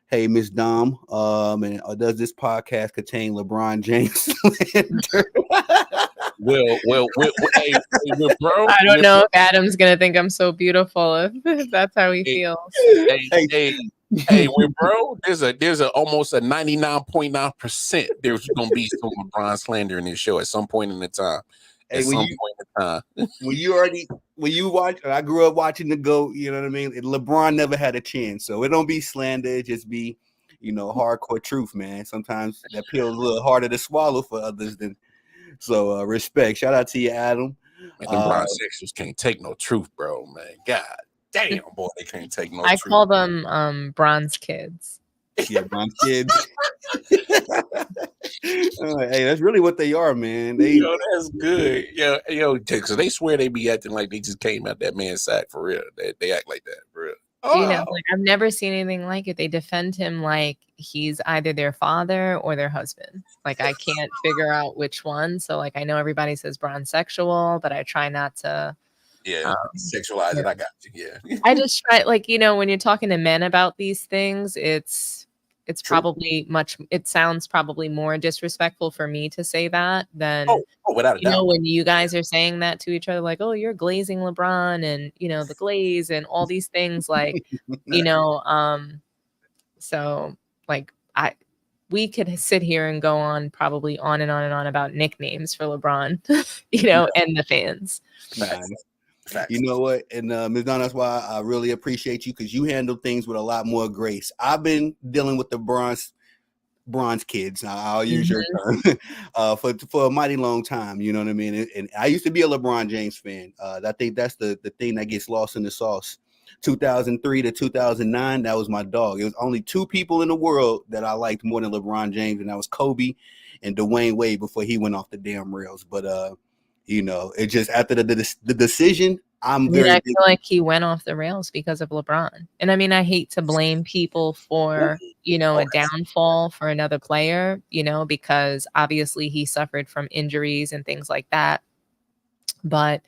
hey, Miss Dom, and does this podcast contain LeBron James slander? Bro. I don't know if Adam's gonna think I'm so beautiful if that's how he feels. Hey, bro, there's a almost a 99.9% there's gonna be some LeBron slander in this show at some point in the time. When you watch, I grew up watching the GOAT, you know what I mean? LeBron never had a chance, so it don't be slander, it just be, hardcore truth, man. Sometimes that pill is a little harder to swallow for others than. So respect. Shout out to you, Adam. Man, them Bron sexuals can't take no truth, bro, man. God damn, boy, they can't take no truth. I call them bronze kids. Yeah, bronze kids. Hey, that's really what they are, man. Yo, that's good. Yo, because they swear they be acting like they just came out that man's sack for real. They act like that for real. I've never seen anything like it. They defend him like he's either their father or their husband. Like, I can't figure out which one. So, I know everybody says bronze sexual, but I try not to. Yeah, sexualize it. I got you. Yeah. I just try, when you're talking to men about these things, it's probably it sounds probably more disrespectful for me to say that than without a doubt. When you guys are saying that to each other, like, oh, you're glazing LeBron and the glaze and all these things, so we could sit here and go on probably on and on and on about nicknames for LeBron, and the fans. Facts. You know what? And Ms. Donna, that's why I really appreciate you, because you handle things with a lot more grace. I've been dealing with the bronze kids. I'll use your term for a mighty long time. You know what I mean? And I used to be a LeBron James fan. I think that's the thing that gets lost in the sauce. 2003 to 2009, that was my dog. It was only two people in the world that I liked more than LeBron James, and that was Kobe and Dwayne Wade before he went off the damn rails. But it just after the decision, I feel like he went off the rails because of LeBron. And I mean, I hate to blame people for, a downfall for another player, because obviously he suffered from injuries and things like that. But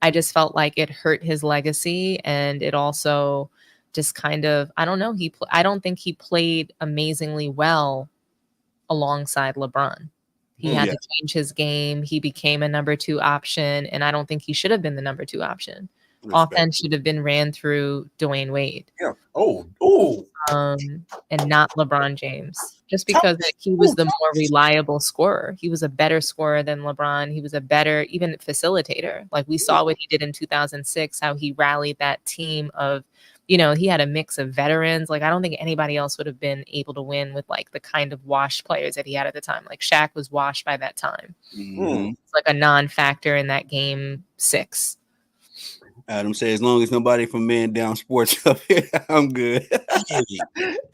I just felt like it hurt his legacy, and it also just kind of, I don't know, I don't think he played amazingly well alongside LeBron. He had to change his game. He became a number 2 option, and I don't think he should have been the number 2 option. Offense should have been ran through Dwayne Wade. Yeah. And not LeBron James. Just because he was the more reliable scorer. He was a better scorer than LeBron. He was a better even facilitator. Like, we saw what he did in 2006, how he rallied that team of, he had a mix of veterans. Like, I don't think anybody else would have been able to win with the kind of washed players that he had at the time. Like, Shaq was washed by that time. Mm-hmm. It's like a non-factor in that game 6. Adam said, as long as nobody from Man Down Sports up here, I'm good.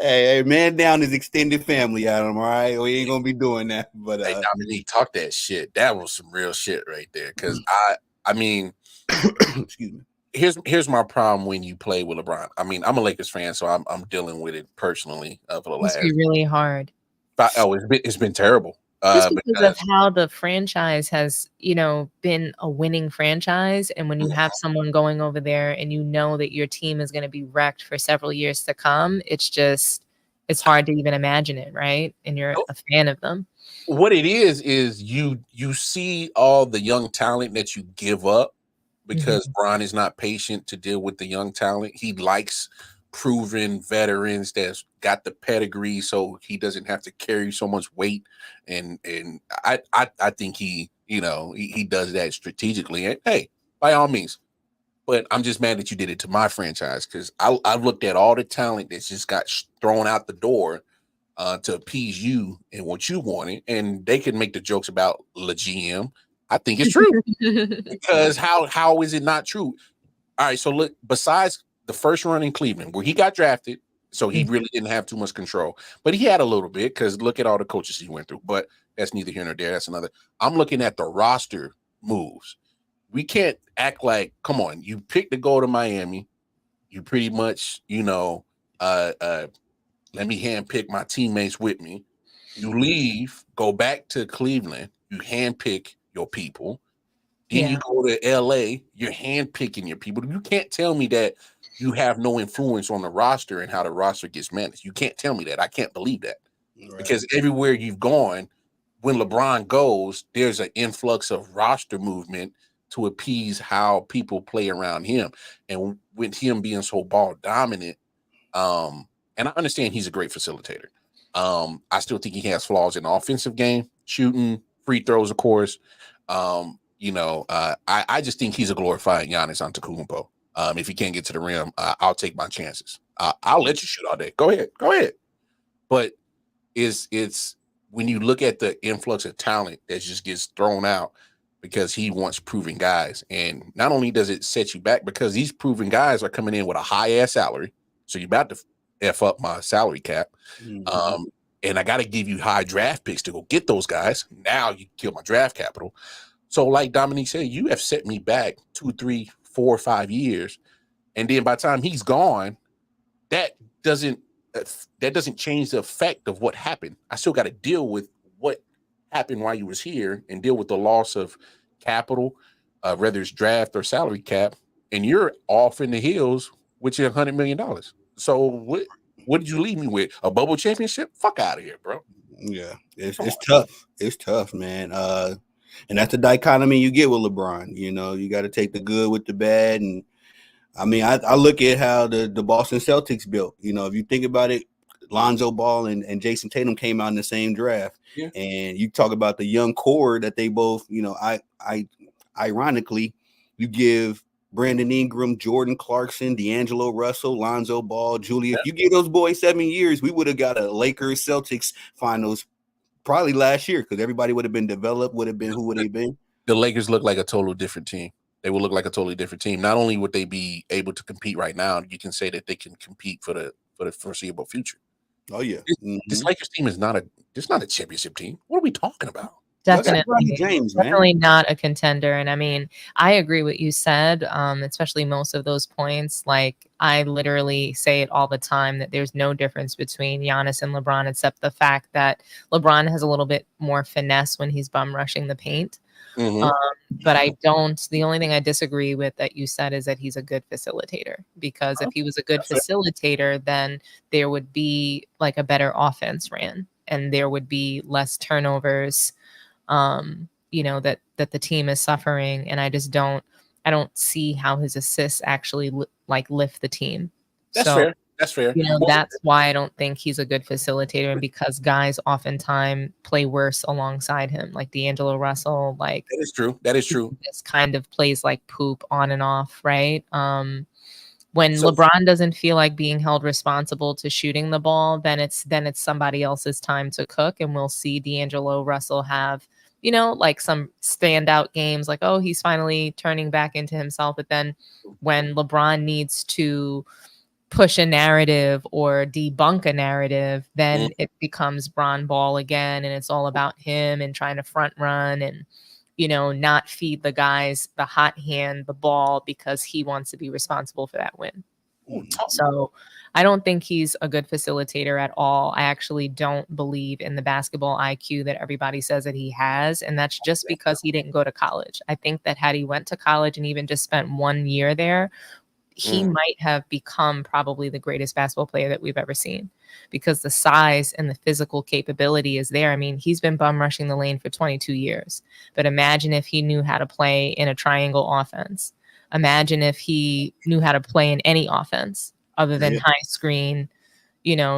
hey, Man Down is extended family, Adam, all right? We ain't going to be doing that. But hey, Dominique, talk that shit. That was some real shit right there. Because, I mean, excuse me. Here's my problem when you play with LeBron. I mean, I'm a Lakers fan, so I'm dealing with it personally for the last. It's be really hard. It's been terrible. Just because of how the franchise has, been a winning franchise, and when you have someone going over there and that your team is going to be wrecked for several years to come, it's hard to even imagine it, right? And you're a fan of them. What it is you see all the young talent that you give up. Because Bron is not patient to deal with the young talent. He likes proven veterans that's got the pedigree, so he doesn't have to carry so much weight. And I think he does that strategically. And hey, by all means. But I'm just mad that you did it to my franchise, because I looked at all the talent that's just got thrown out the door to appease you and what you wanted, and they can make the jokes about the GM. I think it's true. Because how is it not true? All right, so look, besides the first run in Cleveland, where he got drafted, so he really didn't have too much control. But he had a little bit, because look at all the coaches he went through. But that's neither here nor there. That's another. I'm looking at the roster moves. We can't act like, come on, you picked to go to Miami. You pretty much, let me handpick my teammates with me. You leave, go back to Cleveland, you handpick your people. Then you go to LA, you're handpicking your people. You can't tell me that you have no influence on the roster and how the roster gets managed. You can't tell me that. I can't believe that. Right. Because everywhere you've gone, when LeBron goes, there's an influx of roster movement to appease how people play around him. And with him being so ball dominant, and I understand he's a great facilitator. I still think he has flaws in the offensive game, shooting, free throws, of course. I just think he's a glorified Giannis Antetokounmpo. If he can't get to the rim, I'll take my chances. I'll let you shoot all day. Go ahead. But it's when you look at the influx of talent that just gets thrown out because he wants proven guys. And not only does it set you back because these proven guys are coming in with a high ass salary. So you're about to F up my salary cap. Mm-hmm. And I got to give you high draft picks to go get those guys. Now you kill my draft capital. So like Dominique said, you have set me back 2, 3, 4, 5 years. And then by the time he's gone, that doesn't change the effect of what happened. I still got to deal with what happened while you was here and deal with the loss of capital, whether it's draft or salary cap. And you're off in the hills with your $100 million. So what did you leave me with? A bubble championship? Fuck out of here, bro. Yeah, it's tough. It's tough, man. And that's the dichotomy you get with LeBron. You know, you got to take the good with the bad. And I mean, I look at how the Boston Celtics built. You know, if you think about it, Lonzo Ball and Jason Tatum came out in the same draft. Yeah. And you talk about the young core that they both, you know, I ironically, you give Brandon Ingram, Jordan Clarkson, D'Angelo Russell, Lonzo Ball, Julia. If you give those boys 7 years, we would have got a Lakers Celtics finals probably last year because everybody would have been developed, would have been who would they been. The Lakers look like a total different team. They will look like a totally different team. Not only would they be able to compete right now, you can say that they can compete for the foreseeable future. Oh yeah, this Lakers team is not a championship team. What are we talking about? Definitely, James, definitely not a contender. And I mean, I agree what you said, especially most of those points. Like, I literally say it all the time that there's no difference between Giannis and LeBron, except the fact that LeBron has a little bit more finesse when he's bum rushing the paint. Mm-hmm. But the only thing I disagree with that you said is that he's a good facilitator, because if he was a good facilitator, then there would be like a better offense ran and there would be less turnovers. That the team is suffering, and I don't see how his assists actually lift the team. That's fair. That's why I don't think he's a good facilitator, and because guys oftentimes play worse alongside him, like D'Angelo Russell. Like, that is true. This kind of plays like poop on and off, right? When LeBron doesn't feel like being held responsible to shooting the ball, then it's somebody else's time to cook, and we'll see D'Angelo Russell have, like some standout games, like, oh, he's finally turning back into himself. But then when LeBron needs to push a narrative or debunk a narrative, then it becomes Bron Ball again, and it's all about him and trying to front run and not feed the guys the hot hand the ball because he wants to be responsible for that win. So I don't think he's a good facilitator at all. I actually don't believe in the basketball IQ that everybody says that he has. And that's just because he didn't go to college. I think that had he went to college and even just spent 1 year there, he might have become probably the greatest basketball player that we've ever seen, because the size and the physical capability is there. I mean, he's been bum rushing the lane for 22 years. But imagine if he knew how to play in a triangle offense. Imagine if he knew how to play in any offense other than high screen,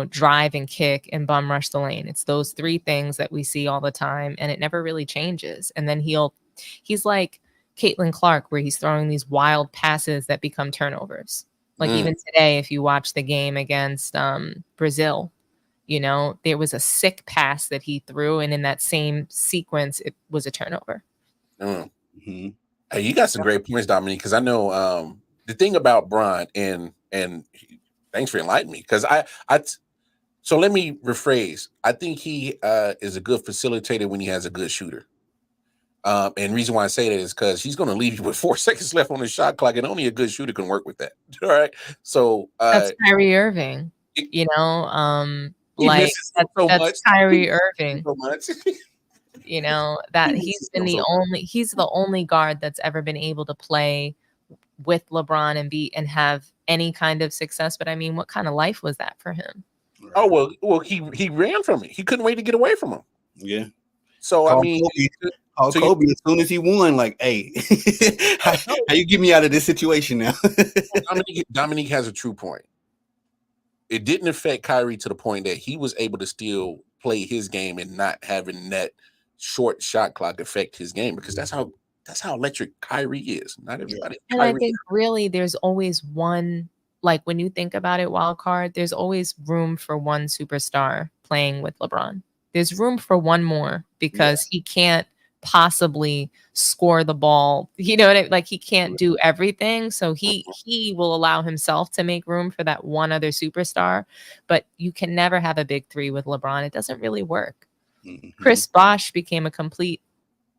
drive and kick and bum rush the lane. It's those 3 things that we see all the time, and it never really changes. And then he's like Caitlin Clark, where he's throwing these wild passes that become turnovers. Like even today, if you watch the game against Brazil, there was a sick pass that he threw, and in that same sequence, it was a turnover. Mm-hmm. Hey, you got some great points, Dominique, because I know the thing about Bron, and thanks for enlightening me, because so let me rephrase. I think he is a good facilitator when he has a good shooter. And the reason why I say that is because he's going to leave you with 4 seconds left on the shot clock, and only a good shooter can work with that. All right. So that's Kyrie Irving, that's Kyrie Irving. So much. That he's the only guard that's ever been able to play with LeBron and have any kind of success. But I mean, what kind of life was that for him? Right. Oh well, he ran from it. He couldn't wait to get away from him. Yeah. So Call I mean, Kobe as soon as he won. Like, hey, how you get me out of this situation now? Dominique has a true point. It didn't affect Kyrie to the point that he was able to still play his game and not having that short shot clock affect his game, because that's how electric Kyrie is. Not everybody. And Kyrie I think really there's always one, like when you think about it, wild card, there's always room for one superstar playing with LeBron. There's room for one more because he can't possibly score the ball. You know what I mean? Like he can't do everything. So he will allow himself to make room for that one other superstar. But you can never have a big three with LeBron. It doesn't really work. Mm-hmm. Chris Bosh became a complete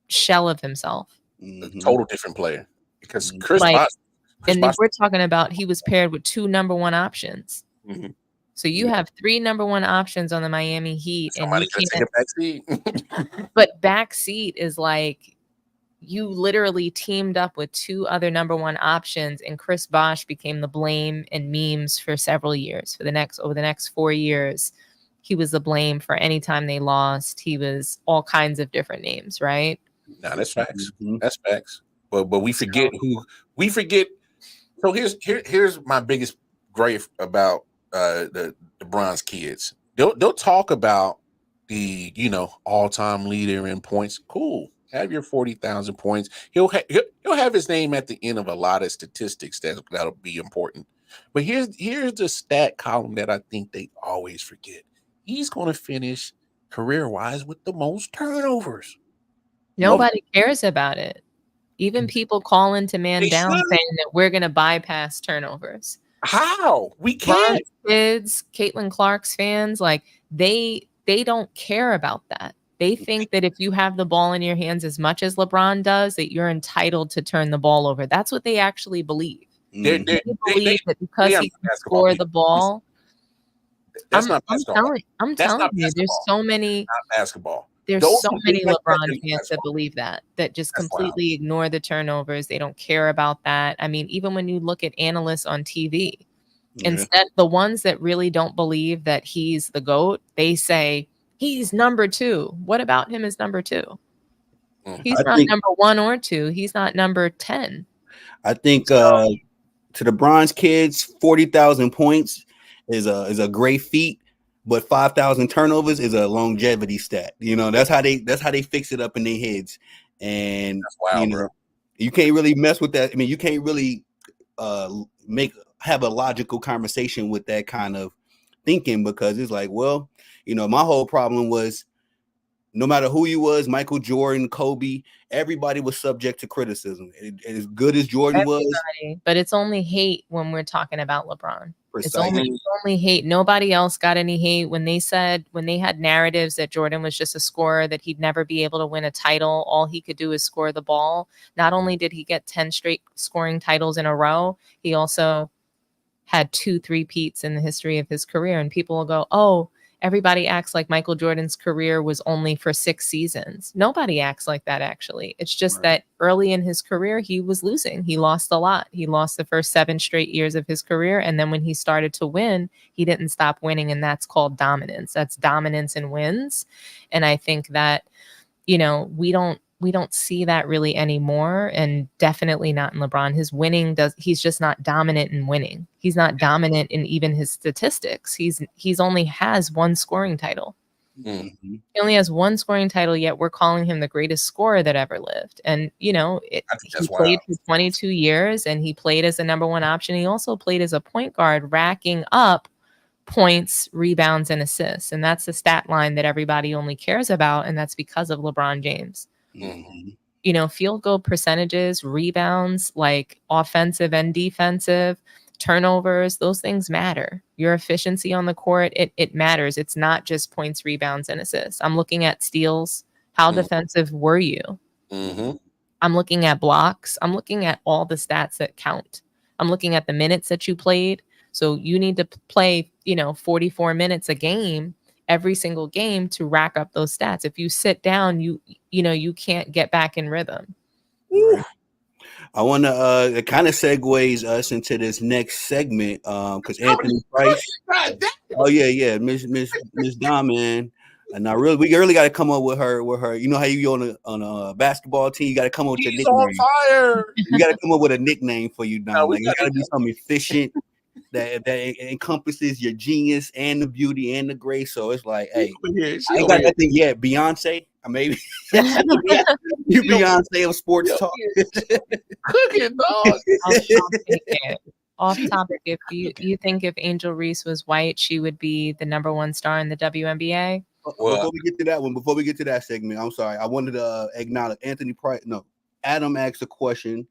shell of himself. a total different player, because we're talking about he was paired with 2 number 1 options. Mm-hmm. So you have 3 number 1 options on the Miami Heat. Somebody could take a backseat. But backseat is like you literally teamed up with 2 other number 1 options, and Chris Bosh became the blame and memes for several years. Over the next 4 years, he was the blame for any time they lost. He was all kinds of different names, right? No, that's facts. That's facts. But we forget who. So here's my biggest gripe about the Bronze kids. They'll talk about the all-time leader in points. Cool, have your 40,000 points. He'll have his name at the end of a lot of statistics that'll be important. But here's the stat column that I think they always forget. He's going to finish career-wise with the most turnovers. Nobody cares about it. Even people calling to man down saying that we're going to bypass turnovers. How? We can't. Kids, Caitlin Clark's fans, like they don't care about that. They think that if you have the ball in your hands as much as LeBron does, that you're entitled to turn the ball over. That's what they actually believe. They believe that because he can score the ball. That's not basketball. I'm telling you, there's so many. Not basketball. There's so many LeBron fans that believe that just completely ignore the turnovers. They don't care about that. I mean, even when you look at analysts on TV, instead, the ones that really don't believe that he's the GOAT, they say he's number 2. What about him as number 2? He's not number 1 or 2. He's not number 10. I think to the Bronze kids, 40,000 points is a great feat. But 5,000 turnovers is a longevity stat. That's how they fix it up in their heads. And that's wild, bro. You can't really mess with that. I mean, you can't really have a logical conversation with that kind of thinking, because it's like, well, my whole problem was no matter who you was, Michael Jordan, Kobe, everybody was subject to criticism. As good as Jordan was. But it's only hate when we're talking about LeBron. Precisely. It's only hate. Nobody else got any hate when they had narratives that Jordan was just a scorer, that he'd never be able to win a title. All he could do is score the ball. Not only did he get 10 straight scoring titles in a row, he also had 2 3-peats in the history of his career. And people will go, oh, everybody acts like Michael Jordan's career was only for 6 seasons. Nobody acts like that, actually. It's just that early in his career, he was losing. He lost a lot. He lost the first 7 straight years of his career. And then when he started to win, he didn't stop winning. And that's called dominance. That's dominance and wins. And I think that, we don't see that really anymore, and definitely not in LeBron. His winning he's just not dominant in winning. He's not dominant in even his statistics. He's only has 1 scoring title. Mm-hmm. He only has 1 scoring title, yet we're calling him the greatest scorer that ever lived. And he played for 22 years, and he played as the number 1 option. He also played as a point guard, racking up points, rebounds, and assists. And that's the stat line that everybody only cares about, and that's because of LeBron James. Mm-hmm. Field goal percentages, rebounds, like offensive and defensive, turnovers, those things matter. Your efficiency on the court, it matters. It's not just points, rebounds, and assists. I'm looking at steals. How defensive were you? Mm-hmm. I'm looking at blocks. I'm looking at all the stats that count. I'm looking at the minutes that you played. So you need to play, 44 minutes a game, every single game, to rack up those stats. If you sit down, you can't get back in rhythm. I want to it kind of segues us into this next segment because Anthony Price. Oh yeah, Miss Dom, man. And I really, we really got to come up with her. You know how you on a basketball team, you got to come up with your nickname. On fire. You got to come up with a nickname for you, Dom. Like it's got to be something efficient that encompasses your genius and the beauty and the grace. So it's like, hey, I ain't got nothing yet. Beyonce, maybe you Beyonce of sports talk. Cooking, dog. Off topic, if you think if Angel Reese was white, she would be the #1 star in the WNBA. Well, before we get to that one, before we get to that segment, I'm sorry. I wanted to acknowledge Anthony Price. No, Adam asked a question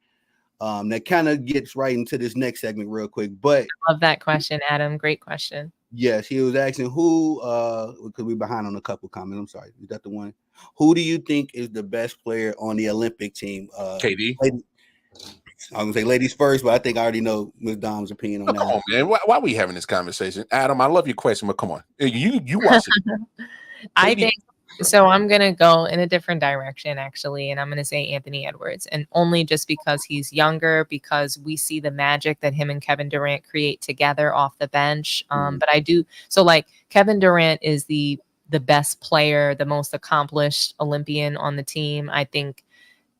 that kind of gets right into this next segment real quick. But I love that question, Adam. Great question. Yes, he was asking who, because we're behind on a couple comments. I'm sorry. Is that the one? Who do you think is the best player on the Olympic team? KD. I'm gonna say ladies first, but I think I already know Ms. Dom's opinion on that. Come on, man. Why are we having this conversation? Adam, I love your question, but come on. You watch it. I think so. I'm going to go in a different direction, actually. And I'm going to say Anthony Edwards. And only just because he's younger, because we see the magic that him and Kevin Durant create together off the bench. But I do. So like Kevin Durant is the best player, the most accomplished Olympian on the team. I think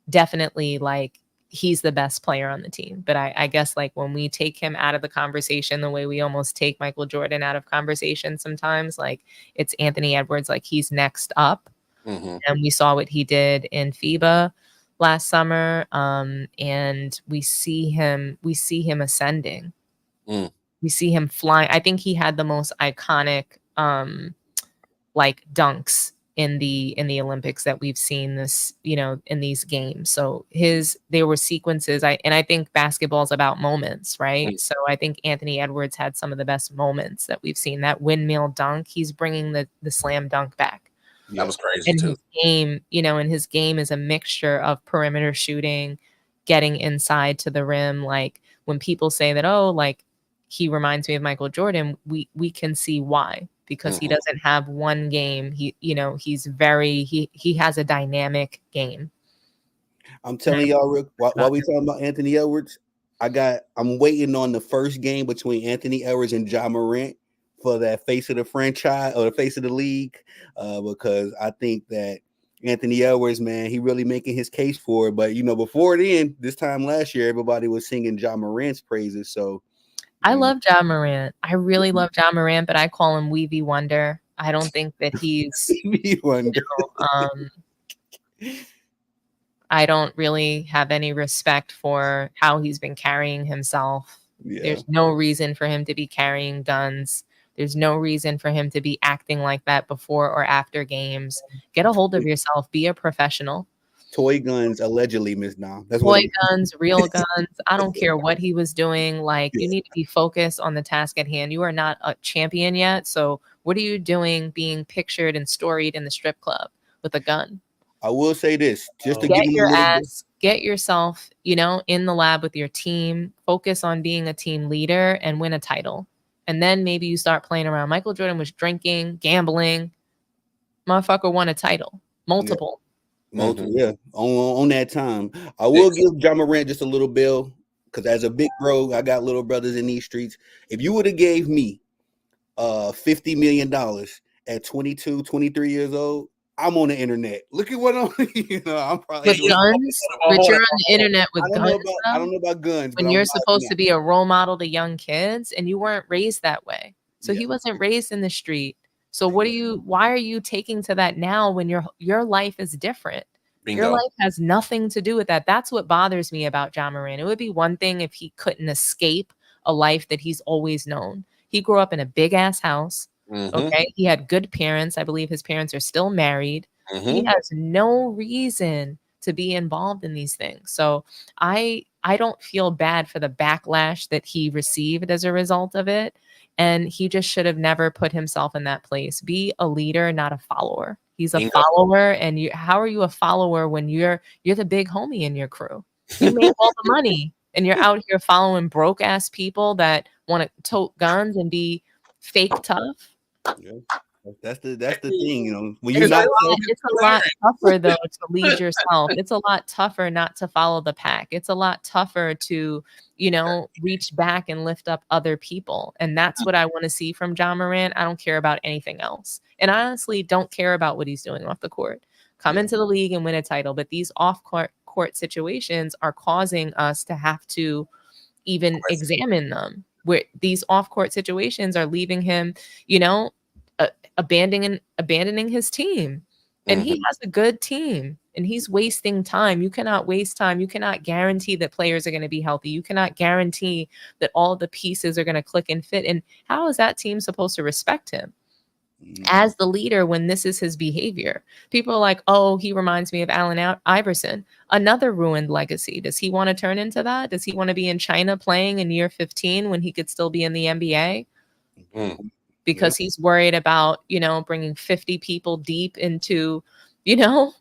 definitely like he's the best player on the team. But I guess like when we take him out of the conversation, the way we almost take Michael Jordan out of conversation sometimes, like it's Anthony Edwards, like he's next up. And we saw what he did in FIBA last summer. And we see him ascending. We see him flying. I think he had the most iconic like dunks in the Olympics that we've seen this, in these games. So there were sequences. I think basketball is about moments, right? So I think Anthony Edwards had some of the best moments that we've seen. That windmill dunk, he's bringing the slam dunk back. That was crazy and too. His game, and his game is a mixture of perimeter shooting, getting inside to the rim. Like when people say that, oh, like he reminds me of Michael Jordan, we can see why. Because he doesn't have one game. He has a dynamic game. I'm telling y'all, Rick, while we talking about Anthony Edwards, I'm waiting on the first game between Anthony Edwards and Ja Morant for that face of the franchise or the face of the league, because I think that Anthony Edwards, man, he really making his case for it. But before then, this time last year, everybody was singing Ja Morant's praises. So. I love Ja Morant. I really love Ja Morant, but I call him Weavy Wonder. I don't think that he's I don't really have any respect for how he's been carrying himself. Yeah. There's no reason for him to be carrying guns. There's no reason for him to be acting like that before or after games. Get a hold of yourself. Be a professional. Toy guns, allegedly, Ms. Nam. Toy guns, real guns. I don't care what he was doing. Like, you need to be focused on the task at hand. You are not a champion yet. So what are you doing being pictured and storied in the strip club with a gun? I will say this, just to get yourself, in the lab with your team, focus on being a team leader and win a title. And then maybe you start playing around. Michael Jordan was drinking, gambling. Motherfucker won a title. Multiple. Yeah, on that time. I will give Ja Morant just a little bill because as a big bro, I got little brothers in these streets. If you would have gave me $50 million at 22, 23 years old, I'm on the internet. Look at what I'm, I'm probably with guns. But you're on the internet with guns. I don't know about guns. When you're supposed to be a role model to young kids, and you weren't raised that way. So he wasn't raised in the street. So why are you taking to that now when your life is different? Bingo. Your life has nothing to do with that. That's what bothers me about Ja Morant. It would be one thing if he couldn't escape a life that he's always known. He grew up in a big ass house. Okay. He had good parents. I believe his parents are still married. He has no reason to be involved in these things. So I don't feel bad for the backlash that he received as a result of it. And he just should have never put himself in that place. Be a leader, not a follower. He's a follower. And how are you a follower when you're the big homie in your crew? You make all the money and you're out here following broke ass people that want to tote guns and be fake tough. Yeah. That's the thing, you know. When It's you're not a lot tougher though to lead yourself. It's a lot tougher not to follow the pack. It's a lot tougher to, reach back and lift up other people. And that's what I want to see from John Morant. I don't care about anything else. And I honestly don't care about what he's doing off the court. Come into the league and win a title. But these off-court situations are causing us to have to even examine them. Where these off-court situations are leaving him, abandoning his team. And he has a good team and he's wasting time. You cannot waste time. You cannot guarantee that players are going to be healthy. You cannot guarantee that all the pieces are going to click and fit. And how is that team supposed to respect him as the leader when this is his behavior? People are like, oh, he reminds me of Allen Iverson, another ruined legacy. Does he want to turn into that? Does he want to be in China playing in year 15 when he could still be in the NBA? Because he's worried about, bringing 50 people deep into,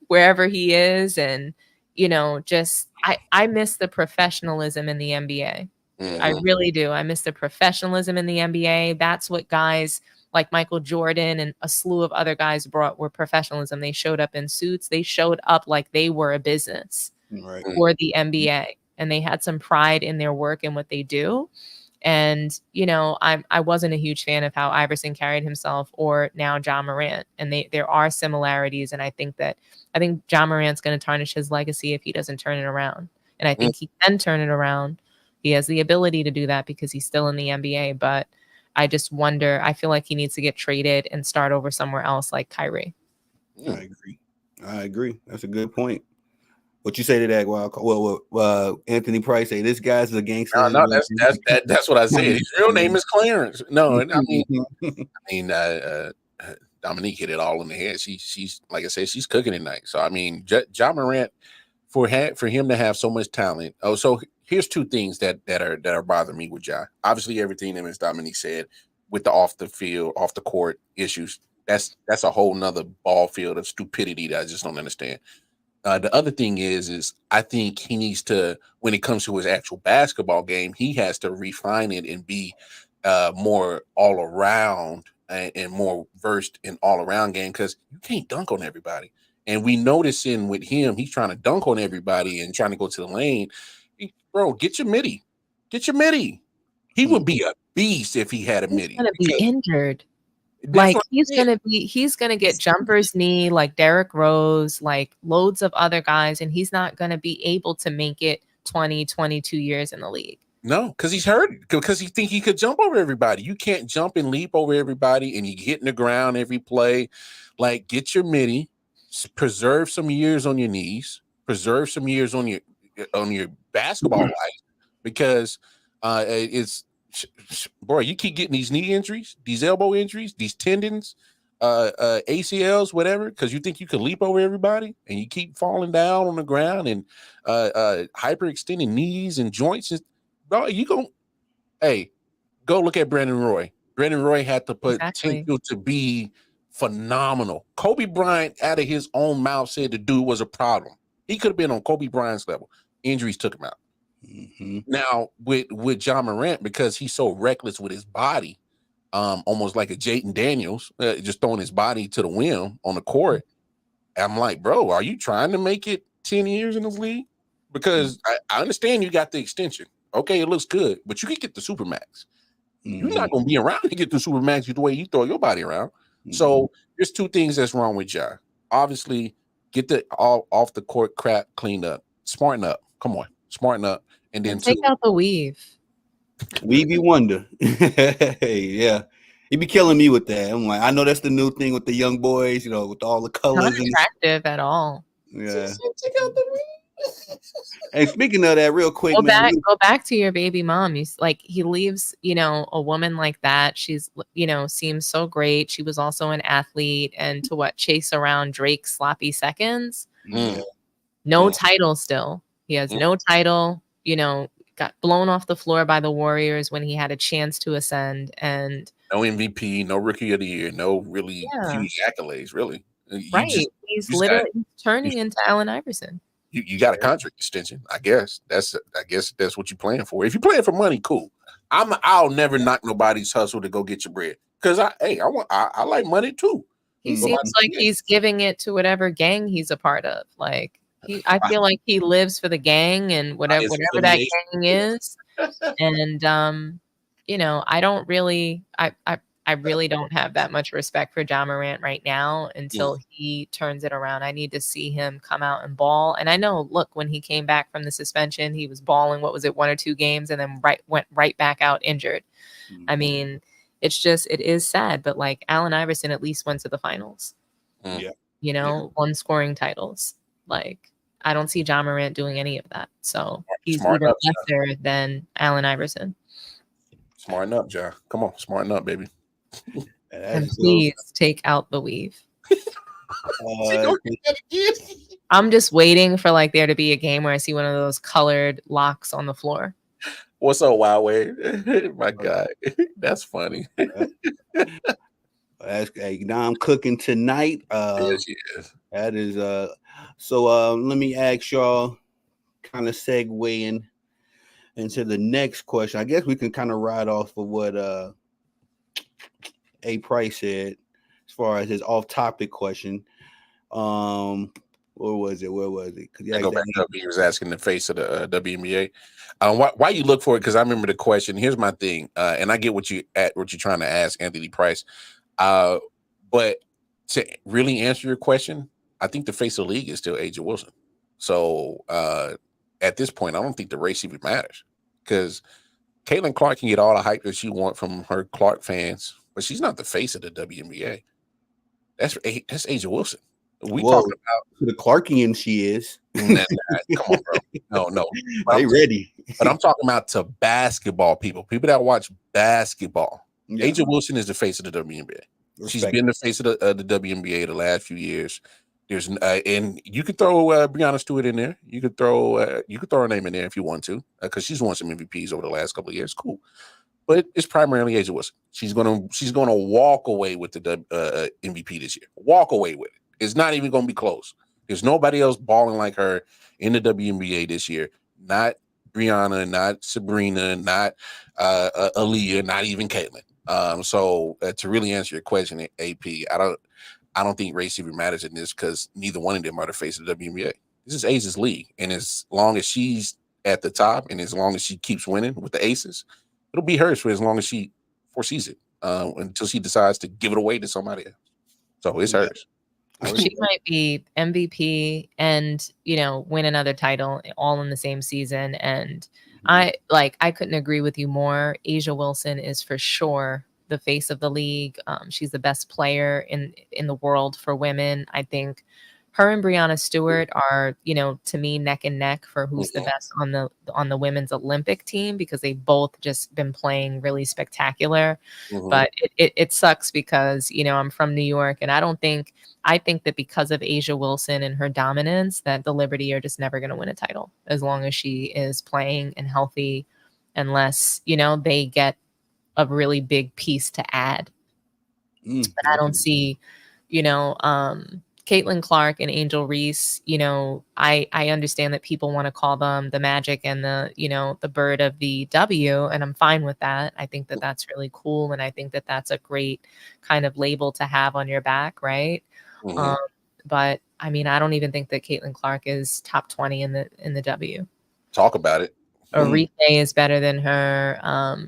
wherever he is. And, I miss the professionalism in the NBA. I really do. I miss the professionalism in the NBA. That's what guys like Michael Jordan and a slew of other guys brought were professionalism. They showed up in suits. They showed up like they were a business for the NBA. And they had some pride in their work and what they do. And, I wasn't a huge fan of how Iverson carried himself or now John Morant. And there are similarities. And I think John Morant's going to tarnish his legacy if he doesn't turn it around. And I think he can turn it around. He has the ability to do that because he's still in the NBA. But I just wonder, I feel like he needs to get traded and start over somewhere else like Kyrie. I agree. That's a good point. What you say to that? Well, Anthony Price say this guy's a gangster. No, that's what I said. His real name is Clarence. No, I mean, Dominique hit it all in the head. She's like I said, she's cooking at night. So I mean, John Morant, for him to have so much talent. Oh, so here's two things that are bothering me with Ja. Obviously, everything that Ms. Dominique said with the off the field, off the court issues. That's a whole nother ball field of stupidity that I just don't understand. The other thing is I think he needs to, when it comes to his actual basketball game, he has to refine it and be more all around and more versed in all around game, because you can't dunk on everybody. And we noticing with him, he's trying to dunk on everybody and trying to go to the lane. Bro, get your midi. He would be a beast if he had a midi. He's gonna be injured. Like he's gonna get jumper's knee like Derrick Rose, like loads of other guys, and he's not gonna be able to make it 20, 22 years in the league. No, because he's hurt, because he think he could jump over everybody. You can't jump and leap over everybody, and you hit in the ground every play. Like, get your midi, preserve some years on your knees, preserve some years on your basketball life, because it's. Boy, you keep getting these knee injuries, these elbow injuries, these tendons, ACLs, whatever, because you think you can leap over everybody, and you keep falling down on the ground and hyperextending knees and joints. Bro, go look at Brandon Roy. Brandon Roy had to put potential to be phenomenal. Kobe Bryant, out of his own mouth, said the dude was a problem. He could have been on Kobe Bryant's level. Injuries took him out. Now with John Morant, because he's so reckless with his body, almost like a Jaden Daniels, just throwing his body to the whim on the court. I'm like, bro, are you trying to make it 10 years in the league? Because I understand you got the extension. Okay, it looks good, but you can get the Supermax. You're not going to be around to get the Supermax the way you throw your body around. So there's two things that's wrong with Ja. Obviously, get the all off the court crap cleaned up. Smarten up. Come on, smarten up. And then take out the weave. Weavy wonder. Yeah. He be killing me with that. I'm like, I know that's the new thing with the young boys, with all the colors. Not attractive at all. Yeah. Take out the weave. Hey, speaking of that, real quick, go back to your baby mom. He leaves, a woman like that. She's, seems so great. She was also an athlete, and to chase around Drake's sloppy seconds. No title still. He has no title. Got blown off the floor by the Warriors when he had a chance to ascend, and no MVP, no Rookie of the Year, no really huge accolades, really. He's literally turning into Allen Iverson. You got a contract extension, I guess. That's what you're playing for. If you're playing for money, cool. I'll never knock nobody's hustle to go get your bread. Because I like money too. He seems like he's giving it to whatever gang he's a part of. Like I feel like he lives for the gang and whatever that gang is. And you know, I really don't have that much respect for Ja Morant right now until he turns it around. I need to see him come out and ball. And I know, look, when he came back from the suspension, he was balling, what was it, 1 or 2 games, and then went right back out injured. I mean, it is sad, but like Allen Iverson at least went to the finals. Yeah. You know, won scoring titles. Like, I don't see Ja Morant doing any of that. So he's even lesser than Allen Iverson. Smarten up, Ja. Come on, smarten up, baby. And please take out the weave. I'm just waiting for like there to be a game where I see one of those colored locks on the floor. What's up, Wild Wave? My God, that's funny. Now I'm cooking tonight. Yes, yes. That is so let me ask y'all, kind of segueing into the next question. I guess we can kind of ride off of what A Price said as far as his off-topic question. Where was it? I go back up. He was asking the face of the WNBA. Why you look for it? Because I remember the question. Here's my thing, and I get what you're trying to ask, Anthony Price. But to really answer your question, I think the face of the league is still A'ja Wilson. So at this point, I don't think the race even matters, because Caitlin Clark can get all the hype that she wants from her Clark fans, but she's not the face of the WNBA. That's A'ja Wilson. We talking about the Clarkian she is. Come on, bro. No. They ready. But I'm talking about to basketball people that watch basketball. Yeah. A'ja Wilson is the face of the WNBA. She's been the face of the WNBA the last few years. There's and you could throw Breanna Stewart in there. You could throw her name in there if you want to, because she's won some MVPs over the last couple of years. Cool, but it's primarily A'ja Wilson. She's gonna walk away with the MVP this year. Walk away with it. It's not even gonna be close. There's nobody else balling like her in the WNBA this year. Not Breanna, not Sabrina, not Aaliyah, not even Caitlin. So to really answer your question, AP, I don't think race even matters in this, because neither one of them are the face of the WNBA. This is A'ja's league, and as long as she's at the top, and as long as she keeps winning with the Aces, it'll be hers for as long as she foresees it, until she decides to give it away to somebody else. So it's hers. She might be MVP and, you know, win another title all in the same season. And I couldn't agree with you more. A'ja Wilson is for sure the face of the league. She's the best player in the world for women. I think her and Breanna Stewart are, you know, to me, neck and neck for who's the best on the women's Olympic team, because they've both just been playing really spectacular. But it sucks because, you know, I'm from New York, and I think that because of A'ja Wilson and her dominance, that the Liberty are just never going to win a title as long as she is playing and healthy, unless, you know, they get a really big piece to add. But I don't see, you know, Caitlin Clark and Angel Reese, you know, I understand that people want to call them the Magic and the, you know, the bird of the W, and I'm fine with that. I think that that's really cool, and I think that that's a great kind of label to have on your back, right? But I mean, I don't even think that Caitlin Clark is top 20 in the W. Talk about it. Aretha is better than her.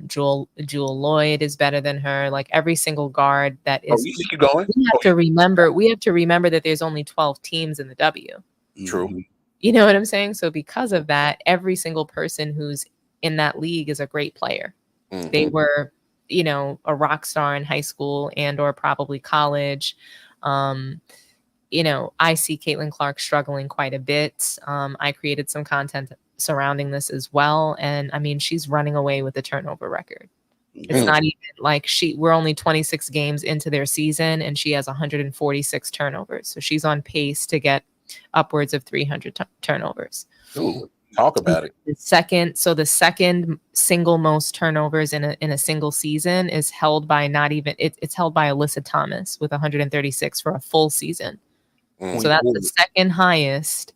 Jewel Lloyd is better than her. Like every single guard that is. You keep going. We have to remember that there's only 12 teams in the W. True. You know what I'm saying? So because of that, every single person who's in that league is a great player. They were, you know, a rock star in high school and or probably college. You know, I see Caitlin Clark struggling quite a bit. I created some content surrounding this as well, and I mean, she's running away with the turnover record. It's not even like we're only 26 games into their season, and she has 146 turnovers. So she's on pace to get upwards of 300 turnovers. Ooh, talk about it. The second single most turnovers in a single season is held by it's held by Alyssa Thomas with 136 for a full season. So that's the second highest,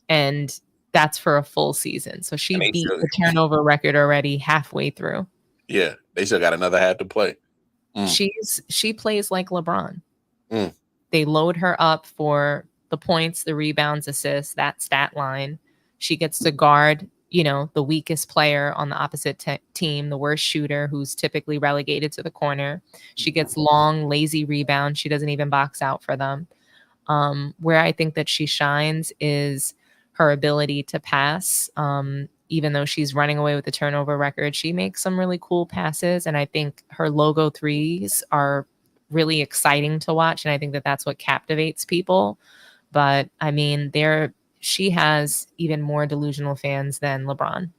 and that's for a full season. So she beat the turnover record already halfway through. Yeah, they still got another half to play. She plays like LeBron. Mm. They load her up for the points, the rebounds, assists, that stat line. She gets to guard, the weakest player on the opposite team, the worst shooter, who's typically relegated to the corner. She gets long, lazy rebounds. She doesn't even box out for them. Where I think that she shines is her ability to pass. Even though she's running away with the turnover record, she makes some really cool passes. And I think her logo threes are really exciting to watch. And I think that that's what captivates people. But I mean, she has even more delusional fans than LeBron.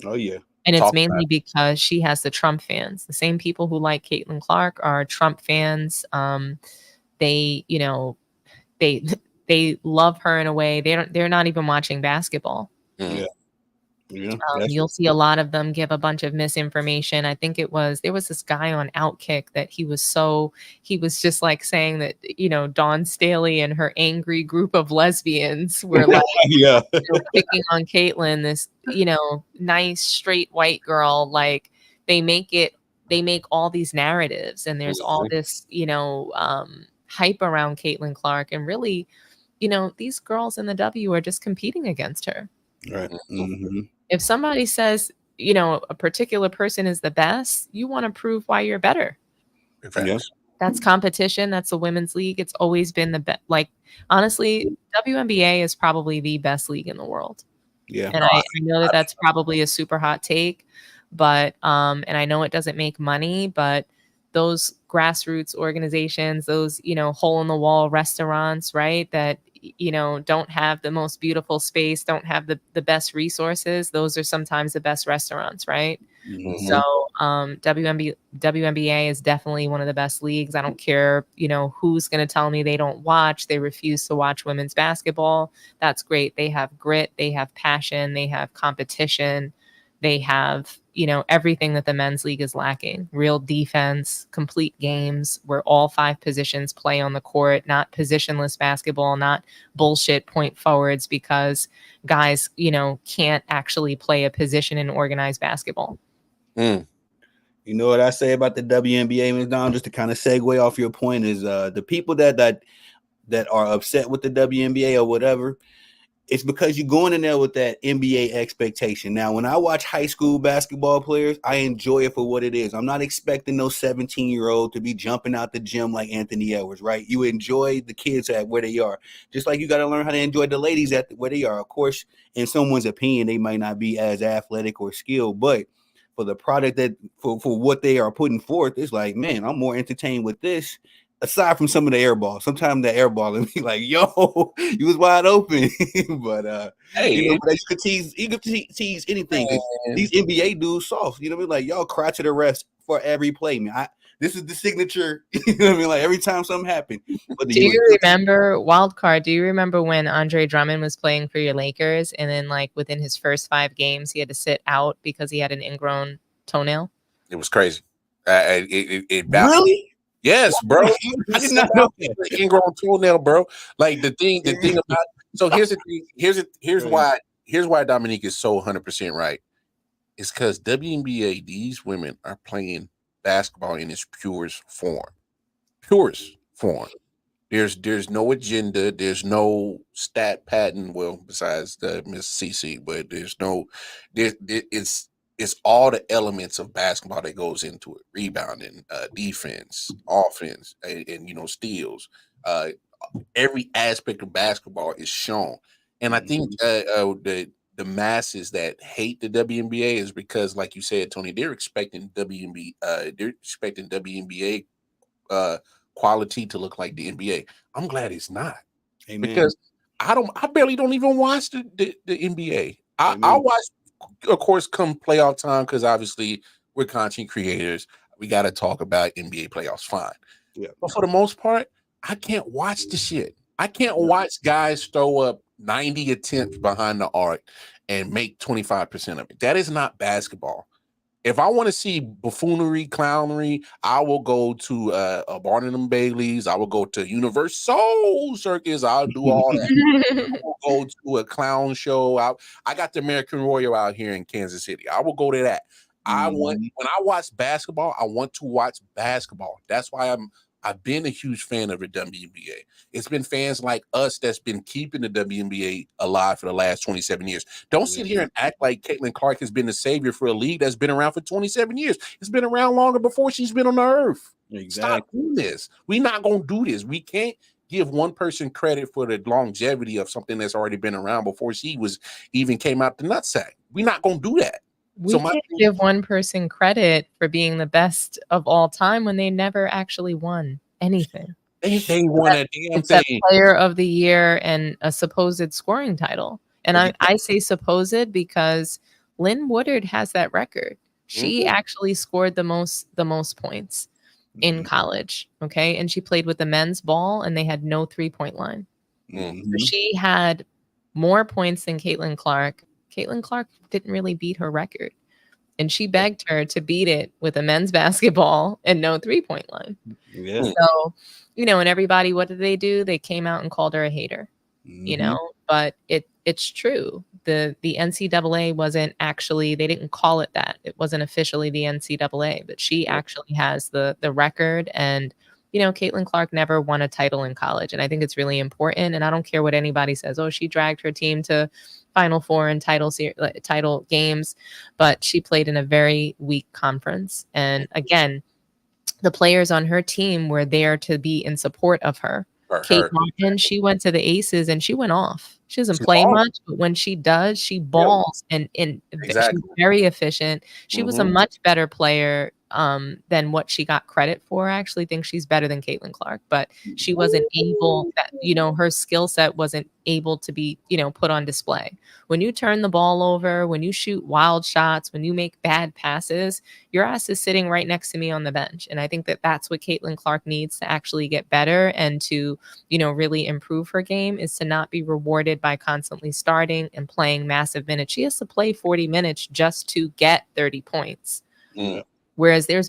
Oh, yeah. And it's mainly because she has the Trump fans. The same people who like Caitlin Clark are Trump fans. They love her in a way. They're not even watching basketball. Yeah. You'll see a lot of them give a bunch of misinformation. I think there was this guy on Outkick that he was just like saying that, Dawn Staley and her angry group of lesbians were like picking on Caitlyn, this, nice straight white girl. Like they make all these narratives, and there's all this, hype around Caitlin Clark, and really, these girls in the W are just competing against her. Right. Mm-hmm. If somebody says, a particular person is the best, you want to prove why you're better. Yes. That's competition. That's the women's league. It's always been the best. Like, honestly, WNBA is probably the best league in the world. Yeah. And I know that that's probably a super hot take, but, and I know it doesn't make money, but those grassroots organizations, those, hole in the wall restaurants, right, that, don't have the most beautiful space, don't have the best resources, those are sometimes the best restaurants, right? Mm-hmm. So WNBA is definitely one of the best leagues. I don't care, who's going to tell me they don't watch, they refuse to watch women's basketball. That's great. They have grit, they have passion, they have competition, they have, everything that the men's league is lacking. Real defense, complete games where all 5 positions play on the court, not positionless basketball, not bullshit point forwards because guys, can't actually play a position in organized basketball. You know what I say about the WNBA, Ms. Dom, just to kind of segue off your point, is the people that are upset with the WNBA or whatever, it's because you're going in there with that NBA expectation. Now, when I watch high school basketball players, I enjoy it for what it is. I'm not expecting no 17-year-old to be jumping out the gym like Anthony Edwards, right? You enjoy the kids at where they are. Just like you got to learn how to enjoy the ladies at where they are. Of course, in someone's opinion, they might not be as athletic or skilled, but for the product that for what they are putting forth, it's like, man, I'm more entertained with this. Aside from some of the air balls, sometimes the air ball and be like, "Yo, you was wide open," but hey, but you could tease anything. These NBA dudes soft, what I mean? Like y'all cry to the refs for every play, man. This is the signature, you know what I mean? Like every time something happened. Do you remember wild card? Do you remember when Andre Drummond was playing for your Lakers, and then like within his first 5 games, he had to sit out because he had an ingrown toenail? It was crazy. It really. Yes, bro. I did not know that ingrown toenail, bro. Like the thing about. So here's the thing. Here's why Dominique is so 100% right. It's because WNBA, these women are playing basketball in its purest form. There's no agenda. There's no stat pattern. Well, besides the Miss CC, but it's all the elements of basketball that goes into it: rebounding, defense, offense, and steals. Every aspect of basketball is shown, and I think the masses that hate the WNBA is because, like you said, Tony, they're expecting WNBA quality to look like the NBA. I'm glad it's not. Amen. Because I barely don't even watch the NBA. I watch, of course, come playoff time, because obviously we're content creators. We got to talk about NBA playoffs, fine. Yeah. But for the most part, I can't watch the shit. I can't watch guys throw up 90 attempts behind the arc and make 25% of it. That is not basketball. If I want to see buffoonery, clownery, I will go to a Barnum and Bailey's. I will go to Universal Circus. I'll do all that. I will go to a clown show. I got the American Royal out here in Kansas City. I will go to that. When I watch basketball, I want to watch basketball. That's why I've been a huge fan of the WNBA. It's been fans like us that's been keeping the WNBA alive for the last 27 years. Don't sit here and act like Caitlin Clark has been the savior for a league that's been around for 27 years. It's been around longer before she's been on the earth. Exactly. Stop doing this. We're not going to do this. We can't give one person credit for the longevity of something that's already been around before she even came out the nutsack. We're not going to do that. We can't give one person credit for being the best of all time when they never actually won anything. They won a damn thing. Player of the year and a supposed scoring title. And I say supposed because Lynn Woodard has that record. She actually scored the most points in college. Okay. And she played with the men's ball and they had no 3-point line. So she had more points than Caitlin Clark. Caitlin Clark didn't really beat her record. And she begged her to beat it with a men's basketball and no 3-point line. Yeah. So, and everybody, what did they do? They came out and called her a hater, but it's true. The NCAA wasn't actually, they didn't call it that. It wasn't officially the NCAA, but she actually has the record. And, Caitlin Clark never won a title in college. And I think it's really important. And I don't care what anybody says. Oh, she dragged her team to Final Four and title games, but she played in a very weak conference. And again, the players on her team were there to be in support of her. Kate Martin, she went to the Aces and she went off. She doesn't play much, but when she does, she balls and she's very efficient. She was a much better player than what she got credit for. I actually think she's better than Caitlin Clark, but she wasn't able, her skill set wasn't able to be, put on display. When you turn the ball over, when you shoot wild shots, when you make bad passes, your ass is sitting right next to me on the bench. And I think that that's what Caitlin Clark needs to actually get better and to, really improve her game, is to not be rewarded by constantly starting and playing massive minutes. She has to play 40 minutes just to get 30 points. Whereas do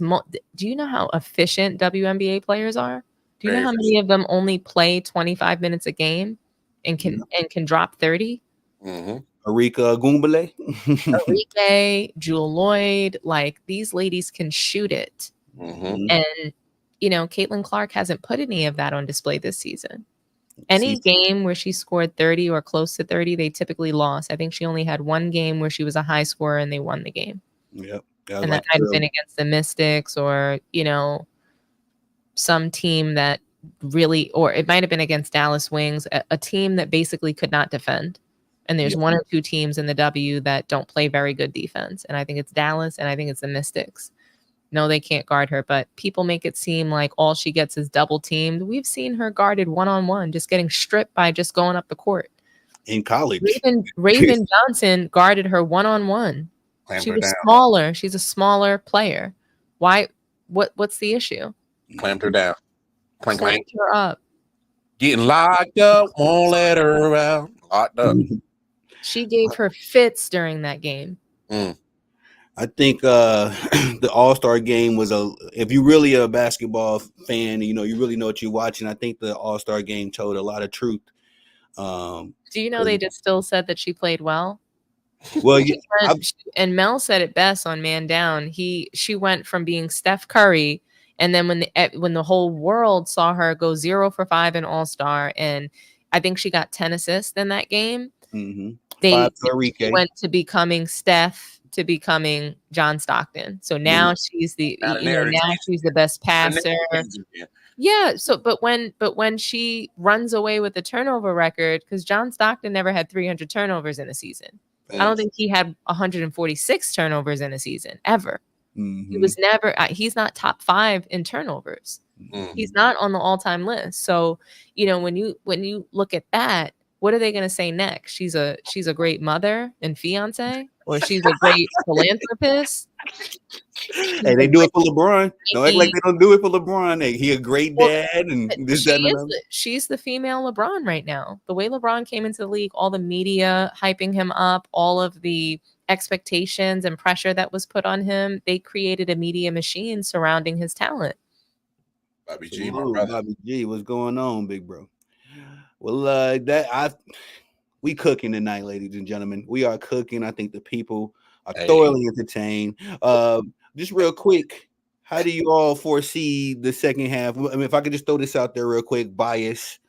you know how efficient WNBA players are? Do you know how many of them only play 25 minutes a game and can drop 30? Arika Goombale. Arike, Jewel Lloyd, like these ladies can shoot it. And, Caitlin Clark hasn't put any of that on display this season. Any game where she scored 30 or close to 30, they typically lost. I think she only had one game where she was a high scorer and they won the game. Yep. And that might have been against the Mystics or, some team that really, or it might have been against Dallas Wings, a team that basically could not defend. And there's one or two teams in the W that don't play very good defense. And I think it's Dallas and I think it's the Mystics. No, they can't guard her, but people make it seem like all she gets is double teamed. We've seen her guarded one-on-one, just getting stripped by just going up the court. In college. Raven Johnson guarded her one-on-one. She was smaller. She's a smaller player. Why? What's the issue? Clamped her down. Clamped her up. Getting locked up. Won't let her out. Locked up. She gave her fits during that game. I think the All-Star game was if you're really a basketball fan, you really know what you're watching. I think the All-Star game told a lot of truth. Do you know they just still said that she played well? Well, and Mel said it best on Man Down. She went from being Steph Curry, and then when the whole world saw her go 0 for 5 in All-Star, and I think she got 10 assists in that game. They went to becoming Steph to becoming John Stockton. So now she's the she's the best passer. Yeah. So, but when she runs away with the turnover record, because John Stockton never had 300 turnovers in a season. I don't think he had 146 turnovers in a season ever. He was never. He's not top 5 in turnovers. He's not on the all-time list. So, when you look at that, what are they going to say next? She's a great mother and fiance, or she's a great philanthropist. Hey, they do it for LeBron. Don't act like they don't do it for LeBron. Hey, he a great dad, and this, that, and another. She's the female LeBron right now. The way LeBron came into the league, all the media hyping him up, all of the expectations and pressure that was put on him, they created a media machine surrounding his talent. Bobby G, Bobby G, what's going on, big bro? Well, we cooking tonight, ladies and gentlemen. We are cooking. I think the people are thoroughly entertained. Just real quick, how do you all foresee the second half? I mean, if I could just throw this out there real quick, bias.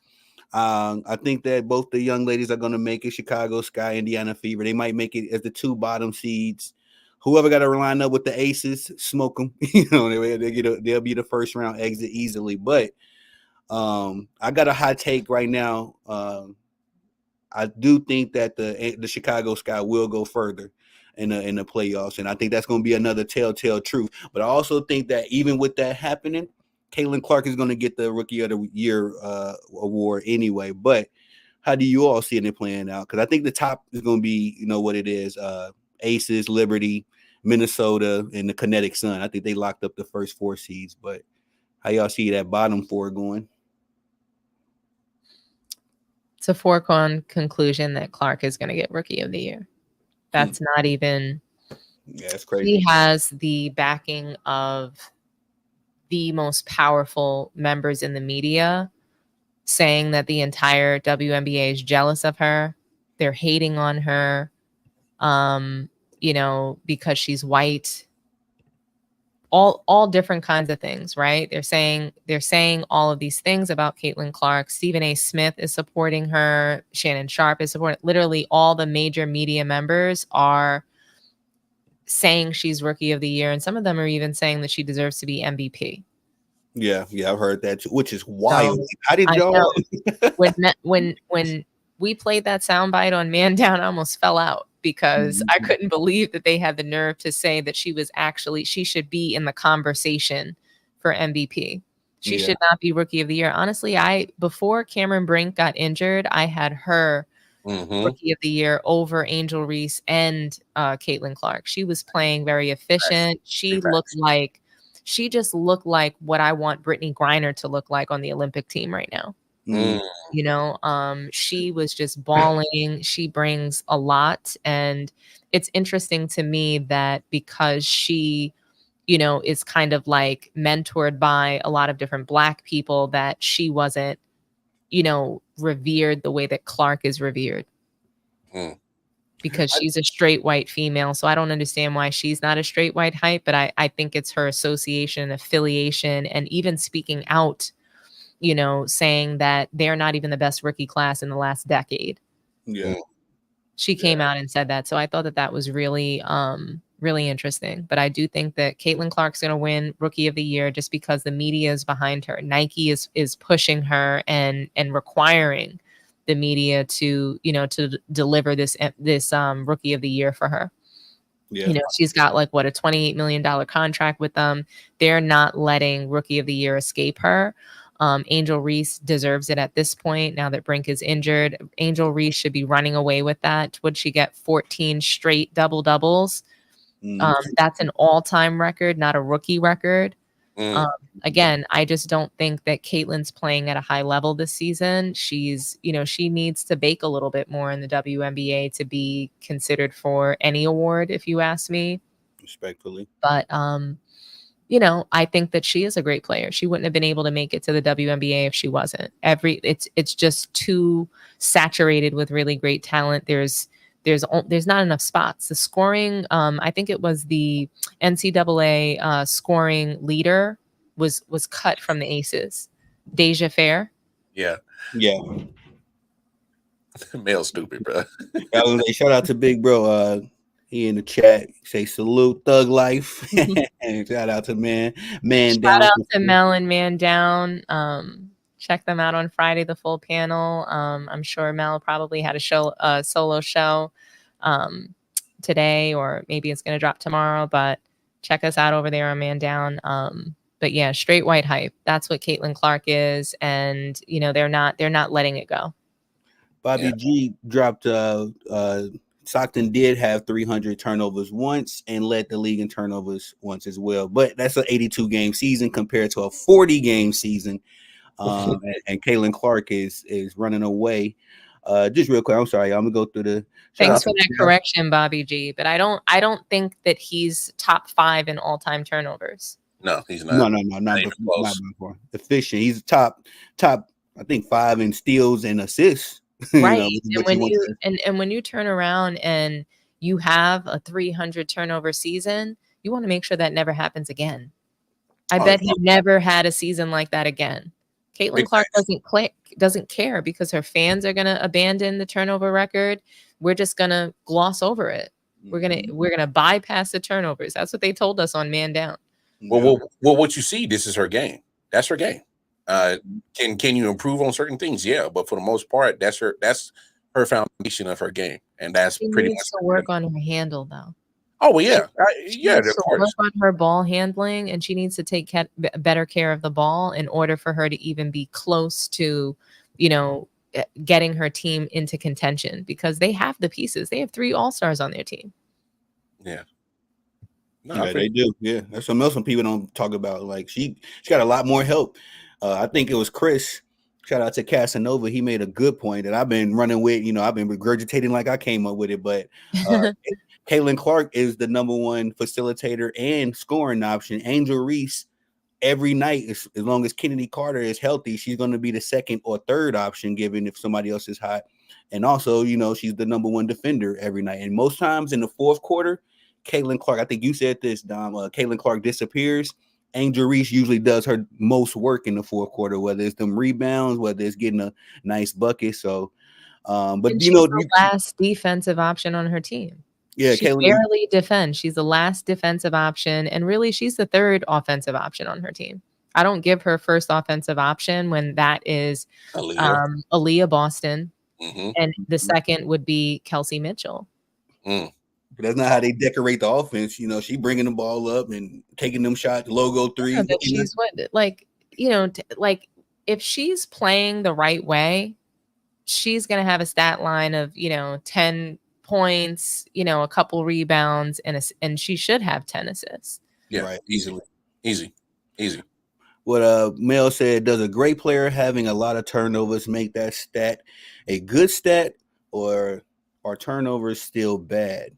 I think that both the young ladies are going to make it. Chicago Sky, Indiana Fever. They might make it as the 2 bottom seeds. Whoever got to line up with the aces, smoke them. They'll be the first round exit easily. But I got a hot take right now. I do think that the Chicago Sky will go further in the playoffs, and I think that's going to be another telltale truth. But I also think that even with that happening, Caitlin Clark is going to get the Rookie of the Year award anyway. But how do you all see it playing out? Because I think the top is going to be, what it is, Aces, Liberty, Minnesota, and the Kinetic Sun. I think they locked up the first 4 seeds. But how y'all see that bottom 4 going? It's a foregone conclusion that Clark is going to get Rookie of the Year. That's not even. Yeah, it's crazy. He has the backing of the most powerful members in the media saying that the entire WNBA is jealous of her. They're hating on her, because she's white. All different kinds of things, right? They're saying all of these things about Caitlin Clark. Stephen A. Smith is supporting her. Shannon Sharp is supporting. Literally, all the major media members are saying she's Rookie of the Year, and some of them are even saying that she deserves to be MVP. Yeah, I've heard that too, which is wild. How did y'all? when we played that soundbite on Man Down, I almost fell out because I couldn't believe that they had the nerve to say that she should be in the conversation for MVP. She should not be Rookie of the Year. Honestly, before Cameron Brink got injured, I had her Rookie of the Year over Angel Reese and Caitlin Clark. She was playing very efficient. She just looked like what I want Brittany Griner to look like on the Olympic team right now. She was just balling. She brings a lot. And it's interesting to me that because she, is kind of like mentored by a lot of different Black people, that she wasn't, revered the way that Clark is revered. Because she's a straight white female. So I don't understand why she's not a straight white hype, but I think it's her association, affiliation, and even speaking out, saying that they're not even the best rookie class in the last decade. Yeah. She came out and said that. So I thought that was really, really interesting. But I do think that Caitlin Clark's going to win Rookie of the Year just because the media is behind her. Nike is pushing her and requiring the media to deliver this Rookie of the Year for her. Yeah. She's got like a $28 million contract with them. They're not letting Rookie of the Year escape her. Angel Reese deserves it at this point. Now that Brink is injured, Angel Reese should be running away with that. Would she get 14 straight double doubles? That's an all-time record, not a rookie record. Again, I just don't think that Caitlin's playing at a high level this season. She's, she needs to bake a little bit more in the WNBA to be considered for any award, if you ask me. Respectfully. But, I think that she is a great player. She wouldn't have been able to make it to the WNBA if she wasn't. It's just too saturated with really great talent. There's not enough spots. The scoring, I think it was the NCAA scoring leader was cut from the Aces. Deja Fair. Yeah. Male stupid, bro. I was like, shout out to Big Bro. He in the chat. Say salute Thug Life. And shout out to Man Down. Shout out to Mel and Man Down. Check them out on Friday, the full panel. I'm sure Mel probably had a solo show today, or maybe it's going to drop tomorrow, but check us out over there on Man Down. But yeah, straight white hype. That's what Caitlin Clark is. And, they're not letting it go. Bobby G dropped, Stockton did have 300 turnovers once and led the league in turnovers once as well. But that's an 82-game season compared to a 40-game season. And Caitlin Clark is running away. Just real quick, I'm sorry, I'm gonna go through the. Thanks for that correction, Bobby G. But I don't think that he's top 5 in all-time turnovers. No, he's not. No, not before. Efficient. He's top. I think 5 in steals and assists. Right. And when you turn around and you have a 300 turnover season, you want to make sure that never happens again. I bet he never had a season like that again. Caitlin Clark doesn't care because her fans are gonna abandon the turnover record. We're just gonna gloss over it. We're gonna bypass the turnovers. That's what they told us on Man Down. Well, what you see, this is her game. That's her game. Can you improve on certain things? Yeah, but for the most part, that's her foundation of her game, and that's she pretty needs much to work on her handle though. Oh well, yeah, She needs to work on her ball handling, and she needs to take better care of the ball in order for her to even be close to, getting her team into contention, because they have the pieces. They have 3 all-stars on their team. Yeah. No, yeah, they do. Yeah, that's something else some people don't talk about. Like she got a lot more help. I think it was Chris. Shout out to Casanova. He made a good point that I've been running with. I've been regurgitating like I came up with it. But Caitlin Clark is the number 1 facilitator and scoring option. Angel Reese, every night, as long as Kennedy Carter is healthy, she's going to be the 2nd or 3rd option, given if somebody else is hot. And also, she's the number 1 defender every night. And most times in the 4th quarter, Caitlin Clark, I think you said this, Dom, Caitlin Clark disappears. Angel Reese usually does her most work in the 4th quarter, whether it's them rebounds, whether it's getting a nice bucket. So, but she's the last defensive option on her team. Yeah, she barely defends. She's the last defensive option, and really, she's the 3rd offensive option on her team. I don't give her first offensive option when that is Aaliyah Boston, and the 2nd would be Kelsey Mitchell. But that's not how they decorate the offense. She bringing the ball up and taking them shots, logo 3. Yeah, but she's if she's playing the right way, she's going to have a stat line of, 10 points, a couple rebounds, and she should have 10 assists. Yeah, right. Easy. What Mel said, does a great player having a lot of turnovers make that stat a good stat, or are turnovers still bad?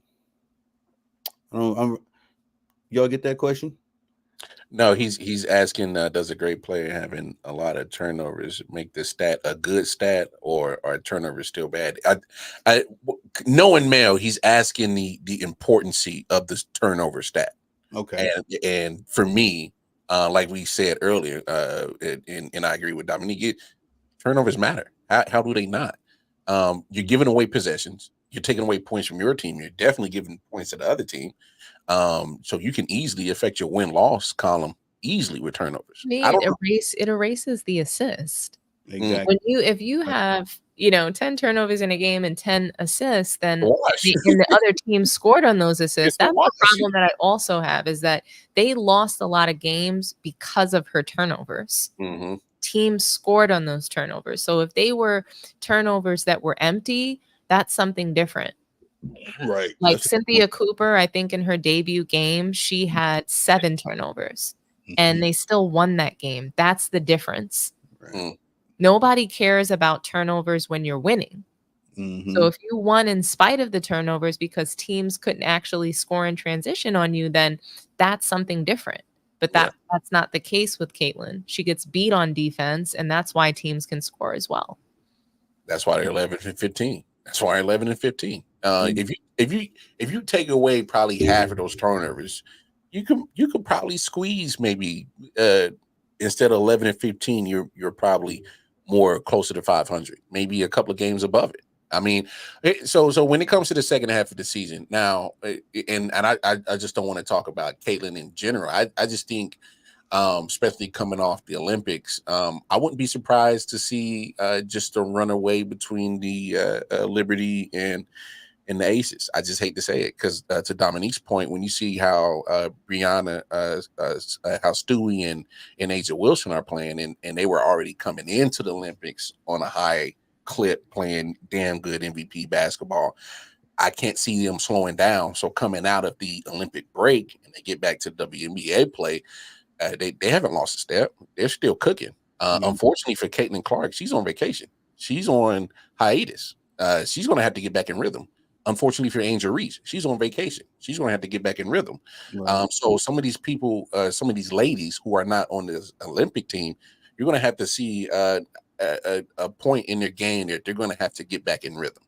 Y'all get that question? No, he's asking, does a great player having a lot of turnovers make the stat a good stat, or are turnovers still bad? Knowing Mel, he's asking the importance of this turnover stat. Okay. And for me, like we said earlier, and I agree with Dominique, turnovers matter. How do they not? You're giving away possessions. You're taking away points from your team. You're definitely giving points to the other team. So you can easily affect your win-loss column easily with turnovers. It erases the assist. Exactly. If you have 10 turnovers in a game and 10 assists, then and the other team scored on those assists. That's the problem that I also have, is that they lost a lot of games because of her turnovers. Teams scored on those turnovers. So if they were turnovers that were empty, that's something different. Right. Like Cynthia Cooper, I think in her debut game, she had 7 turnovers and they still won that game. That's the difference. Nobody cares about turnovers when you're winning. So if you won in spite of the turnovers because teams couldn't actually score in transition on you, then that's something different. But that's not the case with Caitlin. She gets beat on defense, and that's why teams can score as well. That's why they're 11 and 15. That's why 11 and 15. If you take away probably half of those turnovers, you could probably squeeze maybe instead of 11 and 15, you're probably more closer to 500, maybe a couple of games above it. I mean, so when it comes to the second half of the season now, and I just don't want to talk about Caitlin in general. I just think, especially coming off the Olympics, I wouldn't be surprised to see just a runaway between the Liberty and the Aces. I just hate to say it, because to Dominique's point, when you see how Brianna, how Stewie and Asia Wilson are playing, and they were already coming into the Olympics on a high clip, playing damn good MVP basketball, I can't see them slowing down. So coming out of the Olympic break and they get back to WNBA play, they haven't lost a step. They're still cooking. Unfortunately for Caitlin Clark, she's on vacation. She's on hiatus. She's going to have to get back in rhythm. Unfortunately for Angel Reese, she's on vacation. She's going to have to get back in rhythm. Right. So some of these people, some of these ladies who are not on the Olympic team, you're going to have to see a point in their game that they're going to have to get back in rhythm.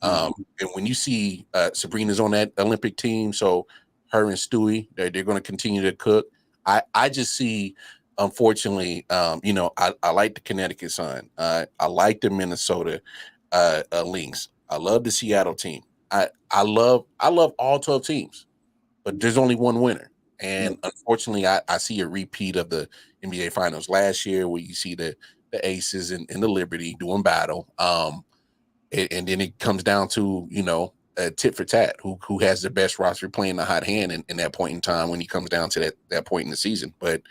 And when you see Sabrina's on that Olympic team, so her and Stewie, they're going to continue to cook. I just see, unfortunately, I like the Connecticut Sun. I like the Minnesota Lynx. I love the Seattle team. I love all 12 teams, but there's only one winner. And unfortunately, I see a repeat of the NBA Finals last year, where you see the Aces and the Liberty doing battle. And then it comes down to, tit for tat, who has the best roster playing the hot hand in that point in time when he comes down to that point in the season. But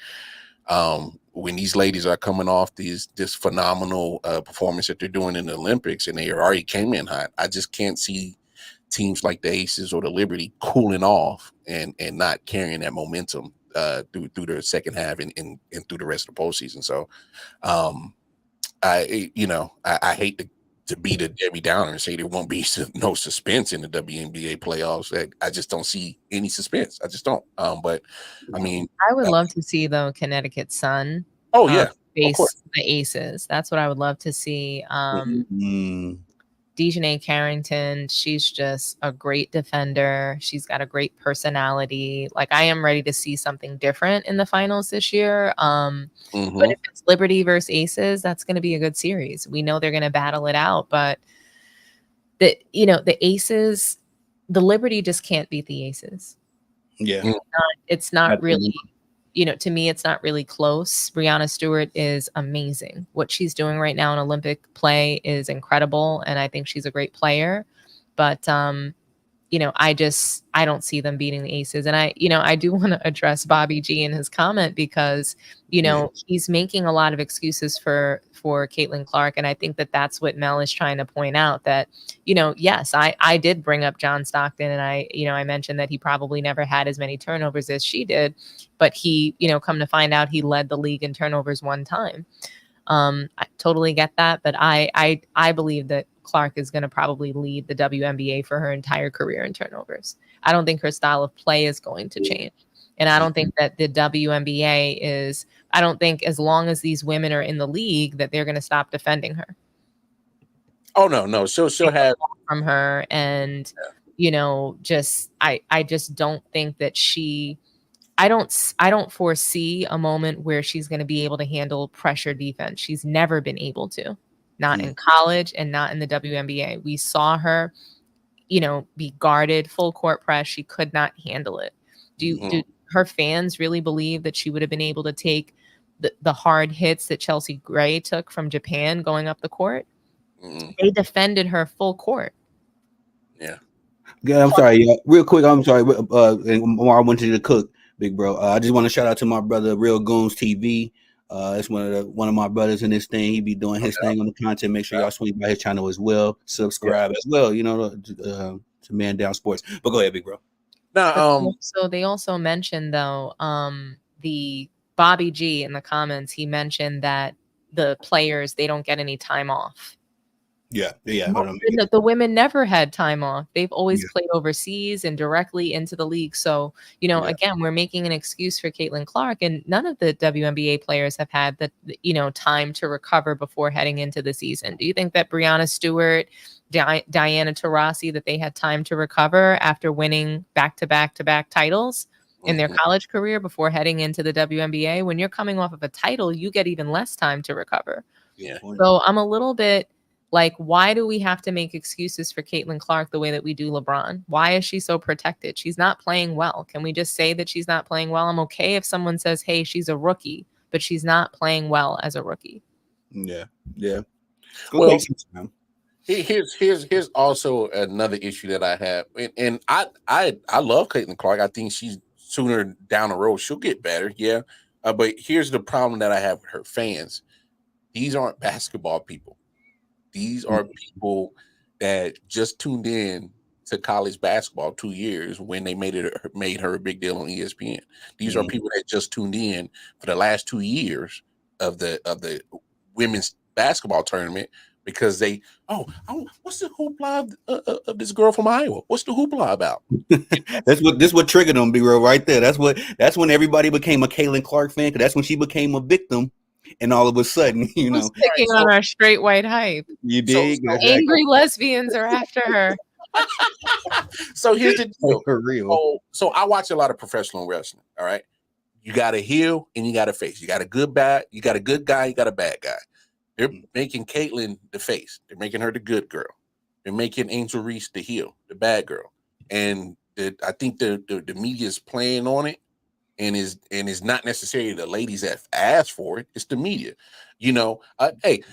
when these ladies are coming off this phenomenal performance that they're doing in the Olympics, and they already came in hot, I just can't see teams like the Aces or the Liberty cooling off and not carrying that momentum through the second half and through the rest of the postseason. So I hate to be the Debbie Downer and say there won't be no suspense in the WNBA playoffs. I just don't see any suspense. I just don't. But I mean, I would love to see the Connecticut Sun. Face the Aces. That's what I would love to see. Dejanay Carrington, she's just a great defender. She's got a great personality. Like, I am ready to see something different in the finals this year. But if it's Liberty versus Aces, that's going to be a good series. We know they're going to battle it out, but the Aces, the Liberty just can't beat the Aces. Yeah. It's not really, to me, it's not really close. Breanna Stewart is amazing. What she's doing right now in Olympic play is incredible, and I think she's a great player. But I don't see them beating the Aces. And I do want to address Bobby G in his comment, because he's making a lot of excuses for Caitlin Clark, and I think that's what Mel is trying to point out, that yes, I did bring up John Stockton, and I mentioned that he probably never had as many turnovers as she did, but he come to find out he led the league in turnovers one time. I totally get that, but I believe that Clark is going to probably lead the WNBA for her entire career in turnovers. I don't think her style of play is going to change. And I don't think that the WNBA I don't think as long as these women are in the league that they're going to stop defending her. Oh, no. She'll have from her. And, I just don't think that I don't foresee a moment where she's going to be able to handle pressure defense. She's never been able to, not in college and not in the WNBA. We saw her, be guarded, full court press. She could not handle it. Do her fans really believe that she would have been able to take the hard hits that Chelsea Gray took from Japan going up the court? They defended her full court. Yeah, I'm sorry. Real quick, I'm sorry. And I wanted you to cook, big bro. I just want to shout out to my brother, Real Goons TV. It's one of my brothers in this thing. He be doing his thing on the content. Make sure y'all swing by his channel as well. Subscribe as well. To Man Down Sports. But go ahead, big bro. No, so they also mentioned, though, the Bobby G in the comments, he mentioned that the players, they don't get any time off. Yeah. The women never had time off. They've always played overseas and directly into the league. So, again, we're making an excuse for Caitlin Clark, and none of the WNBA players have had the time to recover before heading into the season. Do you think that Breanna Stewart, Diana Taurasi, that they had time to recover after winning back-to-back titles in their college career before heading into the WNBA? When you're coming off of a title, you get even less time to recover. Yeah. So I'm a little bit like, why do we have to make excuses for Caitlin Clark the way that we do LeBron? Why is she so protected? She's not playing well. Can we just say that she's not playing well? I'm okay if someone says, hey, she's a rookie, but she's not playing well as a rookie. Yeah. Well, here's also another issue that I have, and I love Caitlin Clark. I think she's sooner down the road she'll get better. Yeah, but here's the problem that I have with her fans. These aren't basketball people. These are people that just tuned in to college basketball 2 years when they made her a big deal on ESPN. These are people that just tuned in for the last 2 years of the women's basketball tournament because what's the hoopla of this girl from Iowa? What's the hoopla about? This what triggered them, B-Roll, right there. That's when everybody became a Caitlin Clark fan, because that's when she became a victim and all of a sudden, you know, picking on our straight white hype. you dig. Angry lesbians are after her. So here's the deal. For real. So I watch a lot of professional wrestling. All right. You got a heel and you got a face. You got a good guy, you got a bad guy. They're making Caitlyn the face. They're making her the good girl. They're making Angel Reese the heel, the bad girl. And I think the media is playing on it, and is not necessarily the ladies that asked for it. It's the media, you know. And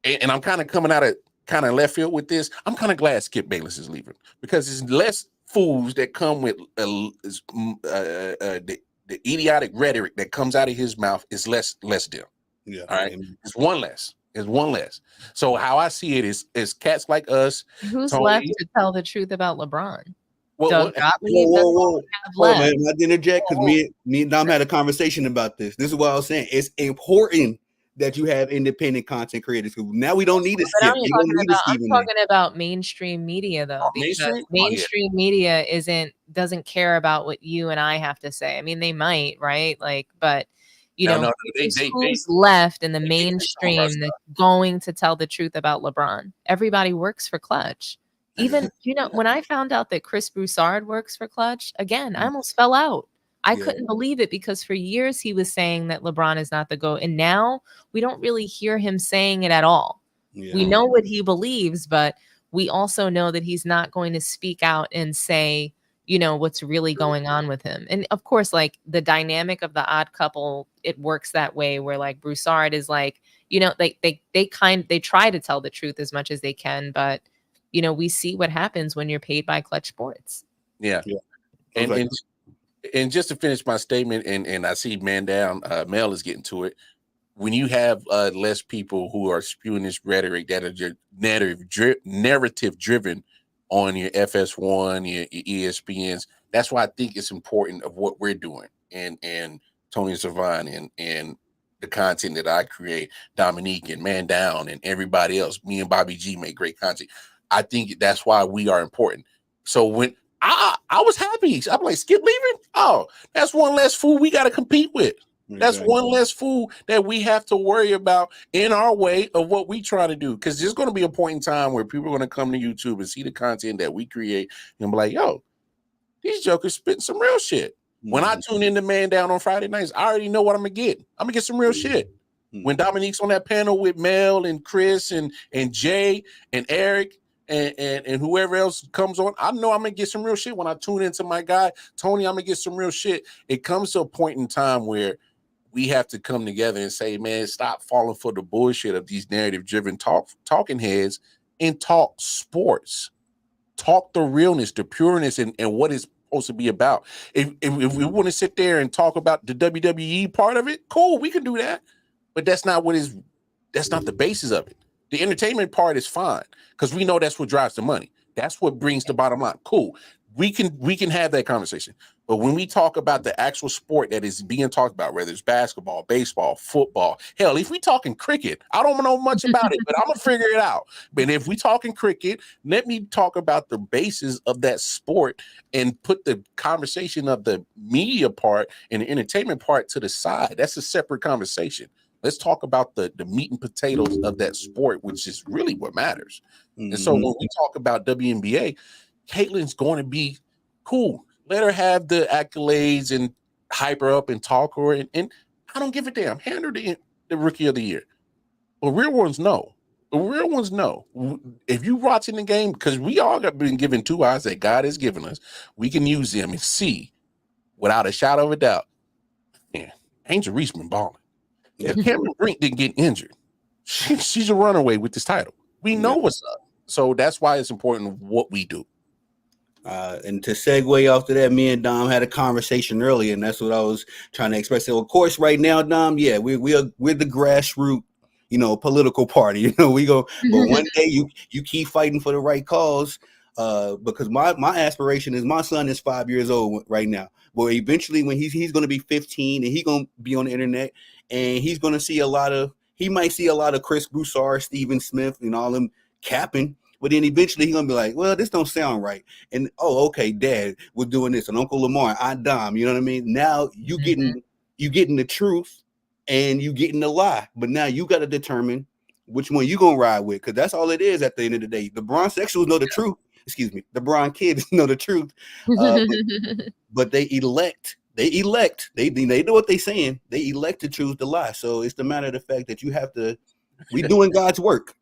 I'm kind of coming out of kind of left field with this. I'm kind of glad Skip Bayless is leaving, because there's less fools that come with the idiotic rhetoric that comes out of his mouth is less them. Yeah. All right. It's one less. So how I see it is cats like us. Who's Tony, left to tell the truth about LeBron? Whoa, man, I didn't interject because me and Dom had a conversation about this. This is what I was saying. It's important that you have independent content creators. Now we don't need a Skip. I'm talking about mainstream media, though, because mainstream media doesn't care about what you and I have to say. I mean, they might, right? Like, but you know, who's left in the mainstream that's going to tell the truth about LeBron? Everybody works for Clutch. Even, you know, when I found out that Chris Broussard works for Clutch, again, I almost fell out. I couldn't believe it, because for years he was saying that LeBron is not the GOAT. And now we don't really hear him saying it at all. Yeah. We know what he believes, but we also know that he's not going to speak out and say, you know, what's really going on with him. And of course, like the dynamic of the Odd Couple, it works that way, where like Broussard is like, you know, they try to tell the truth as much as they can, but you know, we see what happens when you're paid by Clutch Sports. Yeah. And just to finish my statement, and I see Man Down, Mel is getting to it. When you have less people who are spewing this rhetoric that are narrative driven on your FS1, your ESPNs, that's why I think it's important of what we're doing. And Tony Savant and the content that I create, Dominique and Man Down and everybody else, me and Bobby G make great content. I think that's why we are important. So when I was happy, I'm like, Skip leaving? Oh, that's one less fool we got to compete with. That's one less fool that we have to worry about in our way of what we try to do. Because there's going to be a point in time where people are going to come to YouTube and see the content that we create and be like, yo, these jokers spitting some real shit. When I tune in to Man Down on Friday nights, I already know what I'm going to get. I'm going to get some real shit. When Dominique's on that panel with Mel and Chris and Jay and Eric and whoever else comes on, I know I'm going to get some real shit. When I tune into my guy, Tony, I'm going to get some real shit. It comes to a point in time where we have to come together and say, man, stop falling for the bullshit of these narrative-driven talking heads and talk sports. Talk the realness, the pureness, and what it's supposed to be about. If we want to sit there and talk about the WWE part of it, cool, we can do that. But that's not the basis of it. The entertainment part is fine, because we know that's what drives the money. That's what brings the bottom line. Cool. We can have that conversation. But when we talk about the actual sport that is being talked about, whether it's basketball, baseball, football, hell, if we talking cricket, I don't know much about it, but I'm gonna figure it out. But if we talking cricket, let me talk about the basis of that sport and put the conversation of the media part and the entertainment part to the side. That's a separate conversation. Let's talk about the meat and potatoes of that sport, which is really what matters. And so when we talk about WNBA, Caitlyn's going to be cool. Let her have the accolades and hype her up and talk her. And I don't give a damn. Hand her the Rookie of the Year. But real ones know. The real ones know. If you watching the game, because we all got been given 2 eyes that God has given us, we can use them and see without a shadow of a doubt. Man, Angel Reese been balling. If Cameron Brink didn't get injured, she's a runaway with this title. We know what's up. So that's why it's important what we do. And to segue off to that, me and Dom had a conversation earlier, and that's what I was trying to express. So, of course, right now, Dom, we're the grassroots, political party. We go, but one day you keep fighting for the right cause. Because my aspiration is my son is 5 years old right now. But eventually, when he's going to be 15 and he's going to be on the internet, and he's going to see he might see a lot of Chris Broussard, Stephen Smith, and all them capping. But then eventually he's gonna be like, well, this don't sound right. And okay, Dad, we're doing this, and Uncle Lamar, I Dom, you know what I mean? Now you getting the truth and you getting the lie. But now you got to determine which one you gonna ride with, because that's all it is at the end of the day. The Bronsexuals know the truth. Excuse me, the Bron kids know the truth. But they elect. They know what they're saying. They elect to choose the lie. So it's the matter of the fact that you have to. We doing God's work.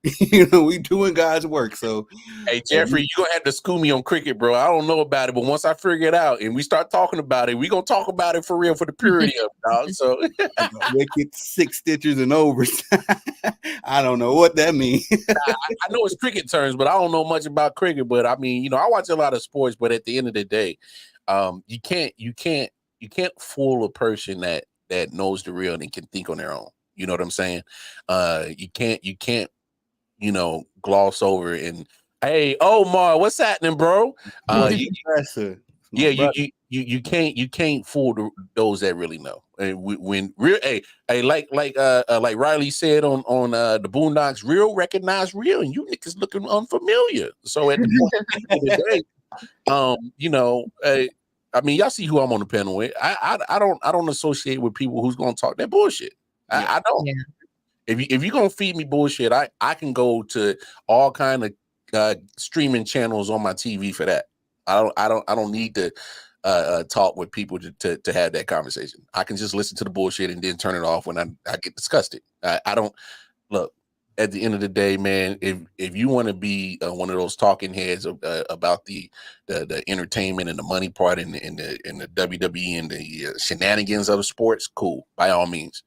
We doing God's work. So, hey Jeffrey, you gonna have to school me on cricket, bro. I don't know about it, but once I figure it out and we start talking about it, we gonna talk about it for real, for the purity of it, dog. So wicked 6 stitches and overs. I don't know what that means. I know it's cricket terms, but I don't know much about cricket. But I mean, I watch a lot of sports, but at the end of the day, you can't fool a person that knows the real and can think on their own. You know what I'm saying? You can't, gloss over and, hey, Omar, what's happening, bro? You can't fool those that really know. And when real, like Riley said on the Boondocks, real recognize real, and you niggas looking unfamiliar. So at the point of the day, I mean, y'all see who I'm on the panel with. I don't associate with people who's gonna talk that bullshit. I don't. Yeah. If you're gonna feed me bullshit, I can go to all kind of streaming channels on my TV for that. I don't need to talk with people to have that conversation. I can just listen to the bullshit and then turn it off when I get disgusted. I don't look. At the end of the day, man, if you want to be one of those talking heads about the entertainment and the money part and the WWE and the shenanigans of the sports, cool, by all means.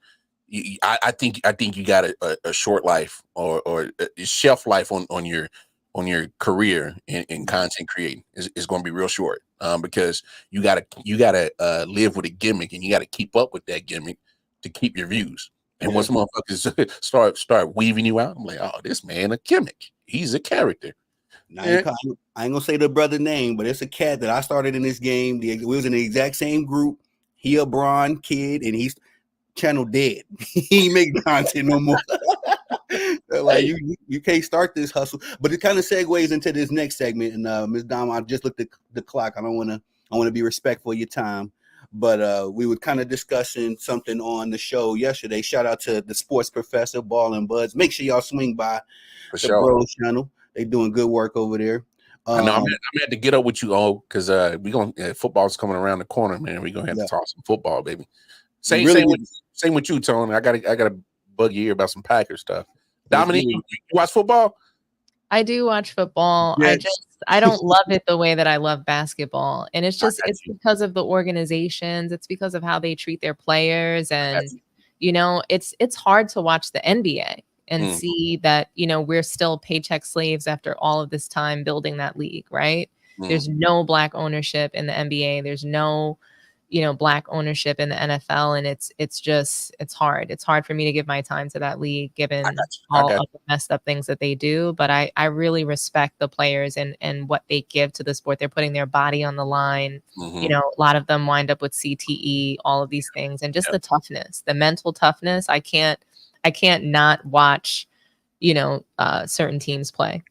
I think you got a short life or a shelf life on your career in content creating is going to be real short, because you gotta live with a gimmick and you got to keep up with that gimmick to keep your views. And once motherfuckers start weaving you out, I'm like, oh, this man a gimmick. He's a character. Now, I ain't gonna say the brother name, but it's a cat that I started in this game. We was in the exact same group. He a Bron kid, and he's channel dead. He make content no more. Like you can't start this hustle. But it kind of segues into this next segment. And Ms. Dom, I just looked at the clock. I want to be respectful of your time. But we were kind of discussing something on the show yesterday. Shout out to the Sports Professor, Ball and Buds. Make sure y'all swing by the Bro channel. They doing good work over there. I know I'm gonna have to get up with you all because football's coming around the corner, man. We're gonna have to talk some football, baby. Same with you, Tony. I got a bug your ear about some Packers stuff. Dominique, you watch football? I do watch football. Yes. I don't love it the way that I love basketball. And it's because of the organizations. It's because of how they treat their players. And, it's hard to watch the NBA and see that, we're still paycheck slaves after all of this time building that league, right? There's no Black ownership in the NBA. There's no, Black ownership in the NFL. And it's hard. It's hard for me to give my time to that league, given all of the messed up things that they do. But I really respect the players and what they give to the sport. They're putting their body on the line. A lot of them wind up with CTE, all of these things, and just the toughness, the mental toughness. I can't not watch, certain teams play.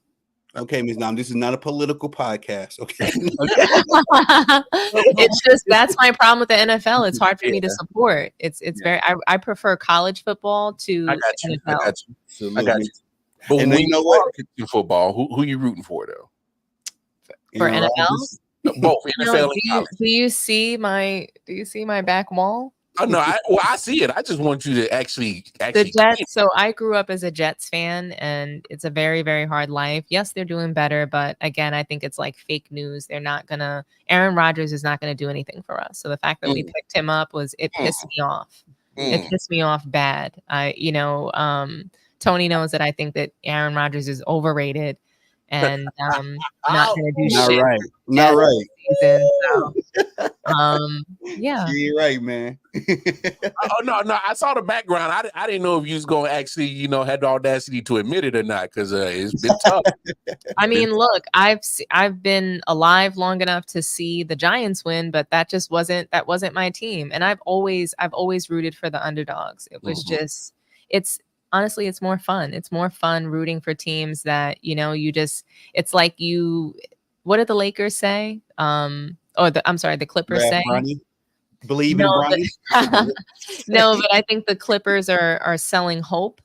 Okay, Ms. Nam, this is not a political podcast. Okay. It's just, that's my problem with the NFL. It's hard for me to support. It's very, I prefer college football to NFL. I got you. But and when you know what? Football, who are you rooting for though? For NFL? Both NFL and college. Do you see my back wall? Oh no, I see it. I just want you to actually the Jets. So I grew up as a Jets fan, and it's a very, very hard life. Yes, they're doing better, but again, I think it's like fake news. Aaron Rodgers is not gonna do anything for us. So the fact that we picked him up pissed me off. It pissed me off bad. Tony knows that I think that Aaron Rodgers is overrated and not gonna do shit. Not right. Season, so, yeah. You're right, man. Oh no, I saw the background. I didn't know if you was gonna actually, had the audacity to admit it or not, because it's been tough. I mean, look, I've been alive long enough to see the Giants win, but that wasn't my team, and I've always rooted for the underdogs. It was just honestly, it's more fun. It's more fun rooting for teams that, it's like what did the Lakers say? The Clippers say? believe in No, Bronny. no, but I think the Clippers are selling hope,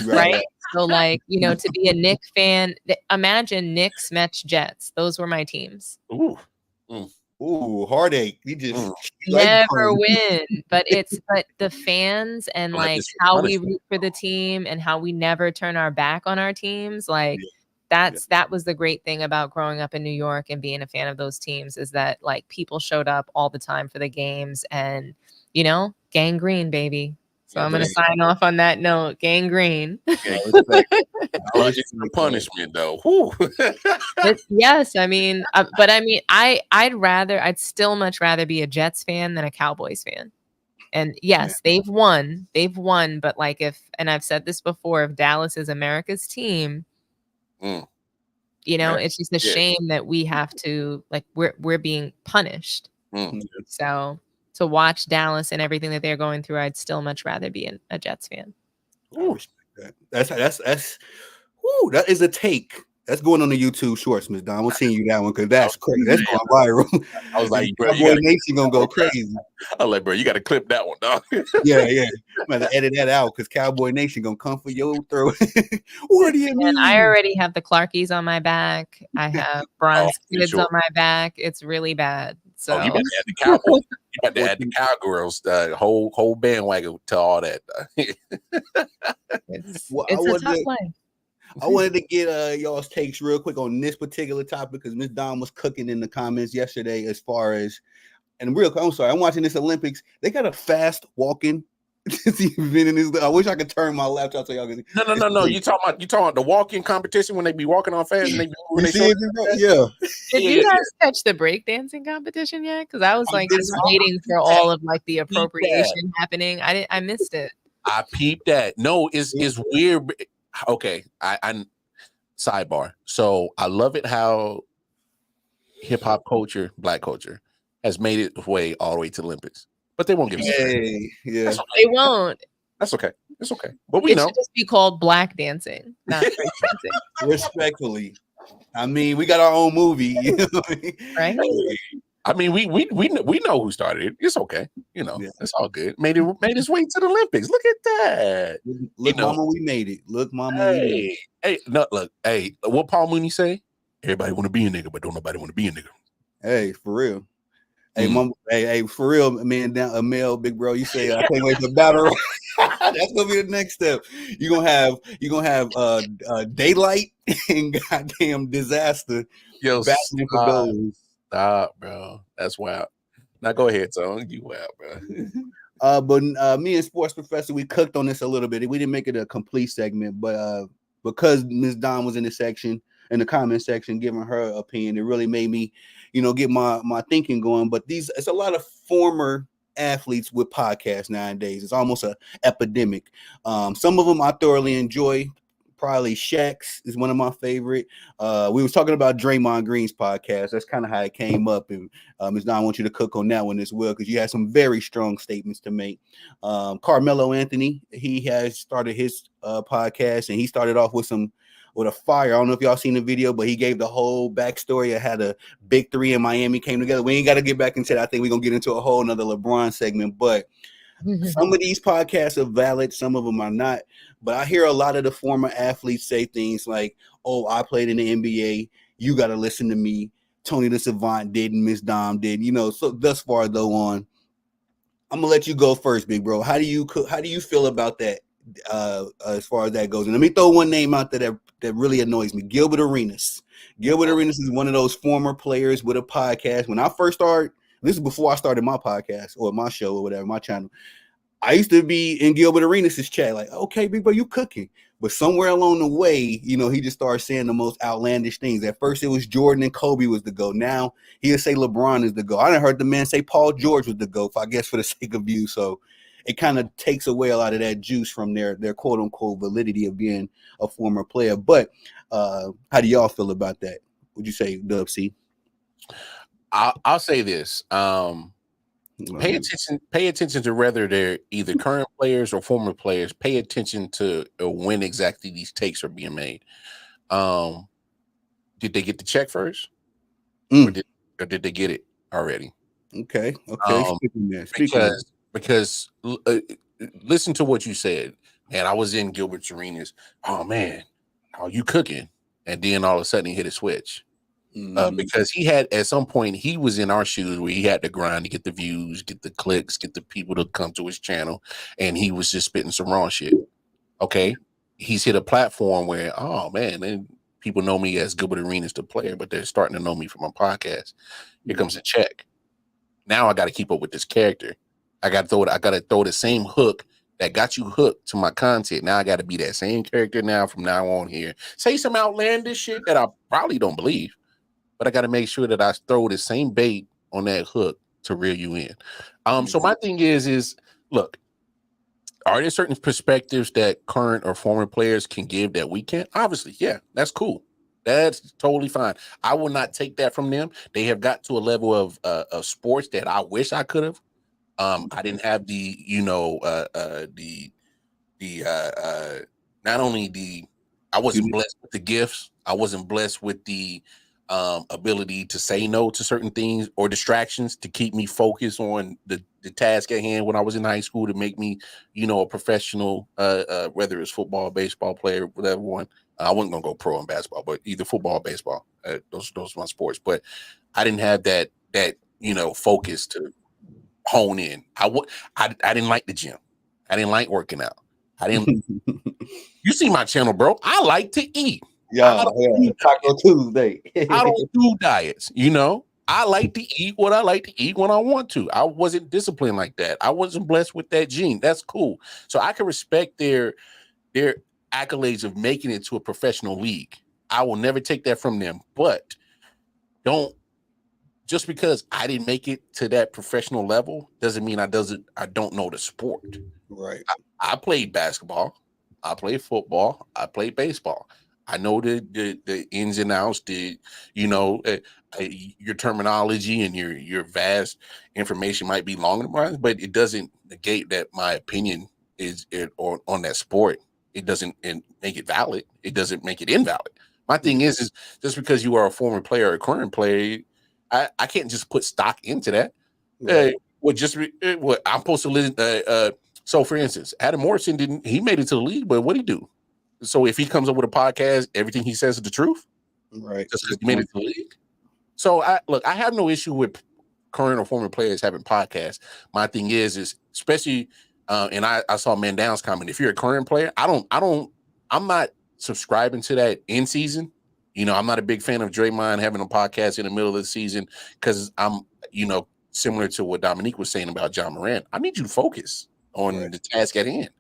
right? So, like, you know, to be a Knicks fan, imagine Knicks, Mets, Jets. Those were my teams. Ooh. Ooh, heartache. You just Never win. But the fans and like how we root for the team and how we never turn our back on our teams, like that was the great thing about growing up in New York and being a fan of those teams, is that like people showed up all the time for the games, and you know, gang green, baby. So I'm gonna sign off on that note. Gang green. Punishment though. Yes, I mean, but I mean, I'd still much rather be a Jets fan than a Cowboys fan. And yes, they've won, but like and I've said this before, if Dallas is America's team, you know, it's just a shame that we have to, like, we're being punished. So to watch Dallas and everything that they're going through, I'd still much rather be a Jets fan. I respect that. That is a take. That's going on the YouTube Shorts, Ms. Don. We'll see you that one because that's crazy. That's going viral. I was like, bro, Cowboy Nation gonna go crazy. I was like, bro, you got to clip that one, dog. Yeah. I'm gonna edit that out because Cowboy Nation gonna come for your throat. What do you mean? I already have the Clarkies on my back. I have Bronze Kids on my back. It's really bad. So you about to add the Cowboys. You about to add the Cowgirls, the whole bandwagon to all that. It's a tough life. I wanted to get y'all's takes real quick on this particular topic because Miss Dawn was cooking in the comments yesterday as far as, and I'm sorry, I'm watching this Olympics. They got a fast walking event in this. I wish I could turn my laptop so y'all can see. No. You talking about the walking competition when they be walking on fast and they be moving Did you guys catch the breakdancing competition yet? Because I was like just waiting for all of like the appropriation happening. I missed it. I peeped that. No, it's weird. Okay, I sidebar. So I love it how hip hop culture, black culture, has made its way all the way to the Olympics, but they won't give us. Okay. They won't. That's okay. It's okay. But we know should just be called black dancing, not break dancing. Respectfully, I mean, we got our own movie, you know what I mean? Right? I mean, we know who started it. It's okay, you know. It's all good. Made its way to the Olympics. Look at that. Look, mama, we made it. Look, mama, we made it. Hey, no, look, hey, what Paul Mooney say? Everybody want to be a nigga, but don't nobody want to be a nigga. Hey, for real. Hey, mama, hey, for real, man, down a male, big bro. You say I can't wait for battle. That's gonna be the next step. You're gonna have daylight and goddamn disaster. Yo, battling for gold. Stop, bro. That's wild. Now go ahead, son. You wild, bro. But me and Sports Professor, we cooked on this a little bit. We didn't make it a complete segment, but because Ms. Dawn was in the comment section, giving her opinion, it really made me, get my thinking going. But it's a lot of former athletes with podcasts nowadays. It's almost an epidemic. Some of them I thoroughly enjoy. Probably Shaq's is one of my favorite. We was talking about Draymond Green's podcast. That's kind of how it came up. And Ms. Don, I want you to cook on that one as well, because you had some very strong statements to make. Carmelo Anthony, he has started his podcast, and he started off with a fire. I don't know if y'all seen the video, but he gave the whole backstory of how the big three in Miami came together. We ain't got to get back into that. I think we're going to get into a whole nother LeBron segment, but some of these podcasts are valid. Some of them are not. But I hear a lot of the former athletes say things like, oh, I played in the NBA. You got to listen to me. Tony the Savant did, and Miss Dom did. So thus far, though, I'm going to let you go first, big bro. How do you feel about that as far as that goes? And let me throw one name out there that really annoys me. Gilbert Arenas. Gilbert Arenas is one of those former players with a podcast. When I first started, this is before I started my podcast or my show or whatever, my channel. I used to be in Gilbert Arenas' chat, like, okay, big bro, you cooking. But somewhere along the way, he just started saying the most outlandish things. At first, it was Jordan and Kobe was the GOAT. Now, he'll say LeBron is the GOAT. I done heard the man say Paul George was the GOAT, I guess, for the sake of view. So it kind of takes away a lot of that juice from their quote-unquote validity of being a former player. But how do y'all feel about that? Would you say, Dub C? I'll say this. Pay attention to whether they're either current players or former players. Pay attention to when exactly these takes are being made. Did they get the check first? Or did they get it already? Okay. Because listen to what you said, and I was in Gilbert's arenas. Oh man, how you cooking? And then all of a sudden he hit a switch. Because he had at some point he was in our shoes where he had to grind to get the views, get the clicks, get the people to come to his channel, and he was just spitting some wrong shit. Okay, he's hit a platform where, oh man, then people know me as Gilbert Arenas the player, but they're starting to know me from my podcast. Here comes a check. Now I got to keep up with this character. I got to throw the same hook that got you hooked to my content. Now I got to be that same character now from now on here. Say some outlandish shit that I probably don't believe, but I got to make sure that I throw the same bait on that hook to reel you in. So my thing is look, are there certain perspectives that current or former players can give that we can't? Obviously, yeah, that's cool. That's totally fine. I will not take that from them. They have got to a level of sports that I wish I could have. I didn't have the, not only I wasn't blessed with the gifts. I wasn't blessed with the ability to say no to certain things or distractions to keep me focused on the task at hand when I was in high school to make me, a professional, whether it's football, baseball player, whatever one. I wasn't gonna go pro in basketball, but either football or baseball. Those are my sports. But I didn't have that focus to hone in. I didn't like the gym. I didn't like working out. I didn't. You see my channel, bro. I like to eat. Taco Tuesday. I don't do diets. I like to eat what I like to eat when I want to. I wasn't disciplined like that. I wasn't blessed with that gene. That's cool. So I can respect their accolades of making it to a professional league. I will never take that from them. But just because I didn't make it to that professional level doesn't mean I don't know the sport. Right. I played basketball. I played football. I played baseball. I know the ins and outs, your terminology and your vast information might be longer than mine, but it doesn't negate that my opinion is on that sport. It doesn't make it valid. It doesn't make it invalid. My thing is just because you are a former player or a current player, I can't just put stock into that. Right. I'm supposed to listen. So, for instance, Adam Morrison he made it to the league, but what'd he do? So if he comes up with a podcast, everything he says is the truth, right? Just because he made it to the league. So I have no issue with current or former players having podcasts. My thing is especially, and I saw Mandown's comment. If you're a current player, I'm not subscribing to that in season. I'm not a big fan of Draymond having a podcast in the middle of the season because I'm, similar to what Dominique was saying about John Morant. I need you to focus on the task at hand.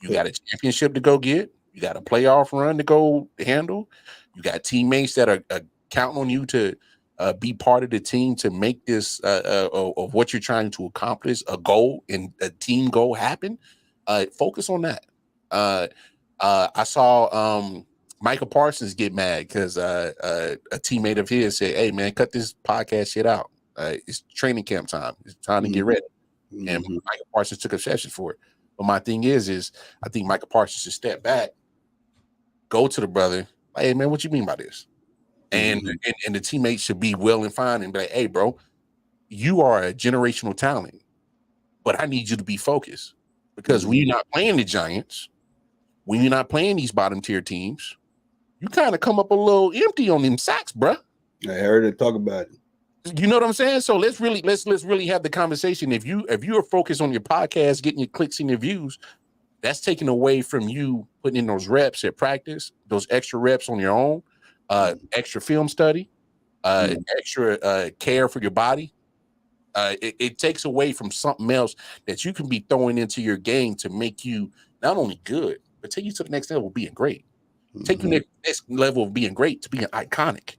You got a championship to go get. You got a playoff run to go handle. You got teammates that are counting on you to be part of the team to make this of what you're trying to accomplish a goal and a team goal happen. Focus on that. I saw Michael Parsons get mad because a teammate of his said, "Hey man, cut this podcast shit out. It's training camp time. It's time to get ready." And Michael Parsons took exception for it. But my thing is I think Michael Parsons should step back, go to the brother, like, "Hey man, what you mean by this?" And the teammates should be well and fine and be like, "Hey bro, you are a generational talent, but I need you to be focused because when you're not playing the Giants, when you're not playing these bottom tier teams, you kind of come up a little empty on them sacks, bro." I heard it talk about it. You know what I'm saying? So let's really have the conversation. If you are focused on your podcast, getting your clicks and your views, that's taken away from you putting in those reps at practice, those extra reps on your own, extra film study, extra care for your body. It takes away from something else that you can be throwing into your game to make you not only good, but take you to the next level of being great. Take you to the next level of being great to being iconic.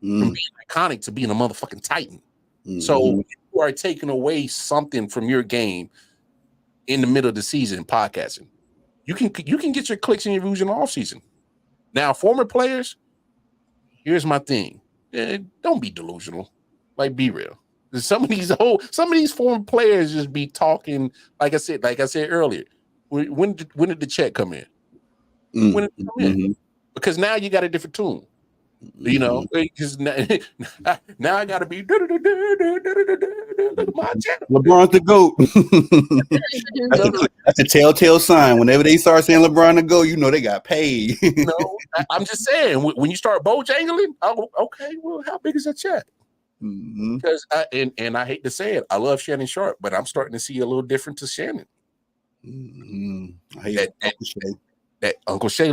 From being iconic to being a motherfucking titan. So you are taking away something from your game in the middle of the season podcasting. You can get your clicks and your views in the off season. Now, former players, here's my thing. Don't be delusional. Like, be real. Some of these former players just be talking, like I said earlier. When did the check come in? When did it come in? Because now you got a different tune. You know, because now I gotta be LeBron's the GOAT. That's a telltale sign. Whenever they start saying LeBron the GOAT, you know they got paid. No, I'm just saying when you start Bojangling, oh, okay, well, how big is that check? Because I hate to say it, I love Shannon Sharp, but I'm starting to see a little different to Shannon. I hate that Uncle Shay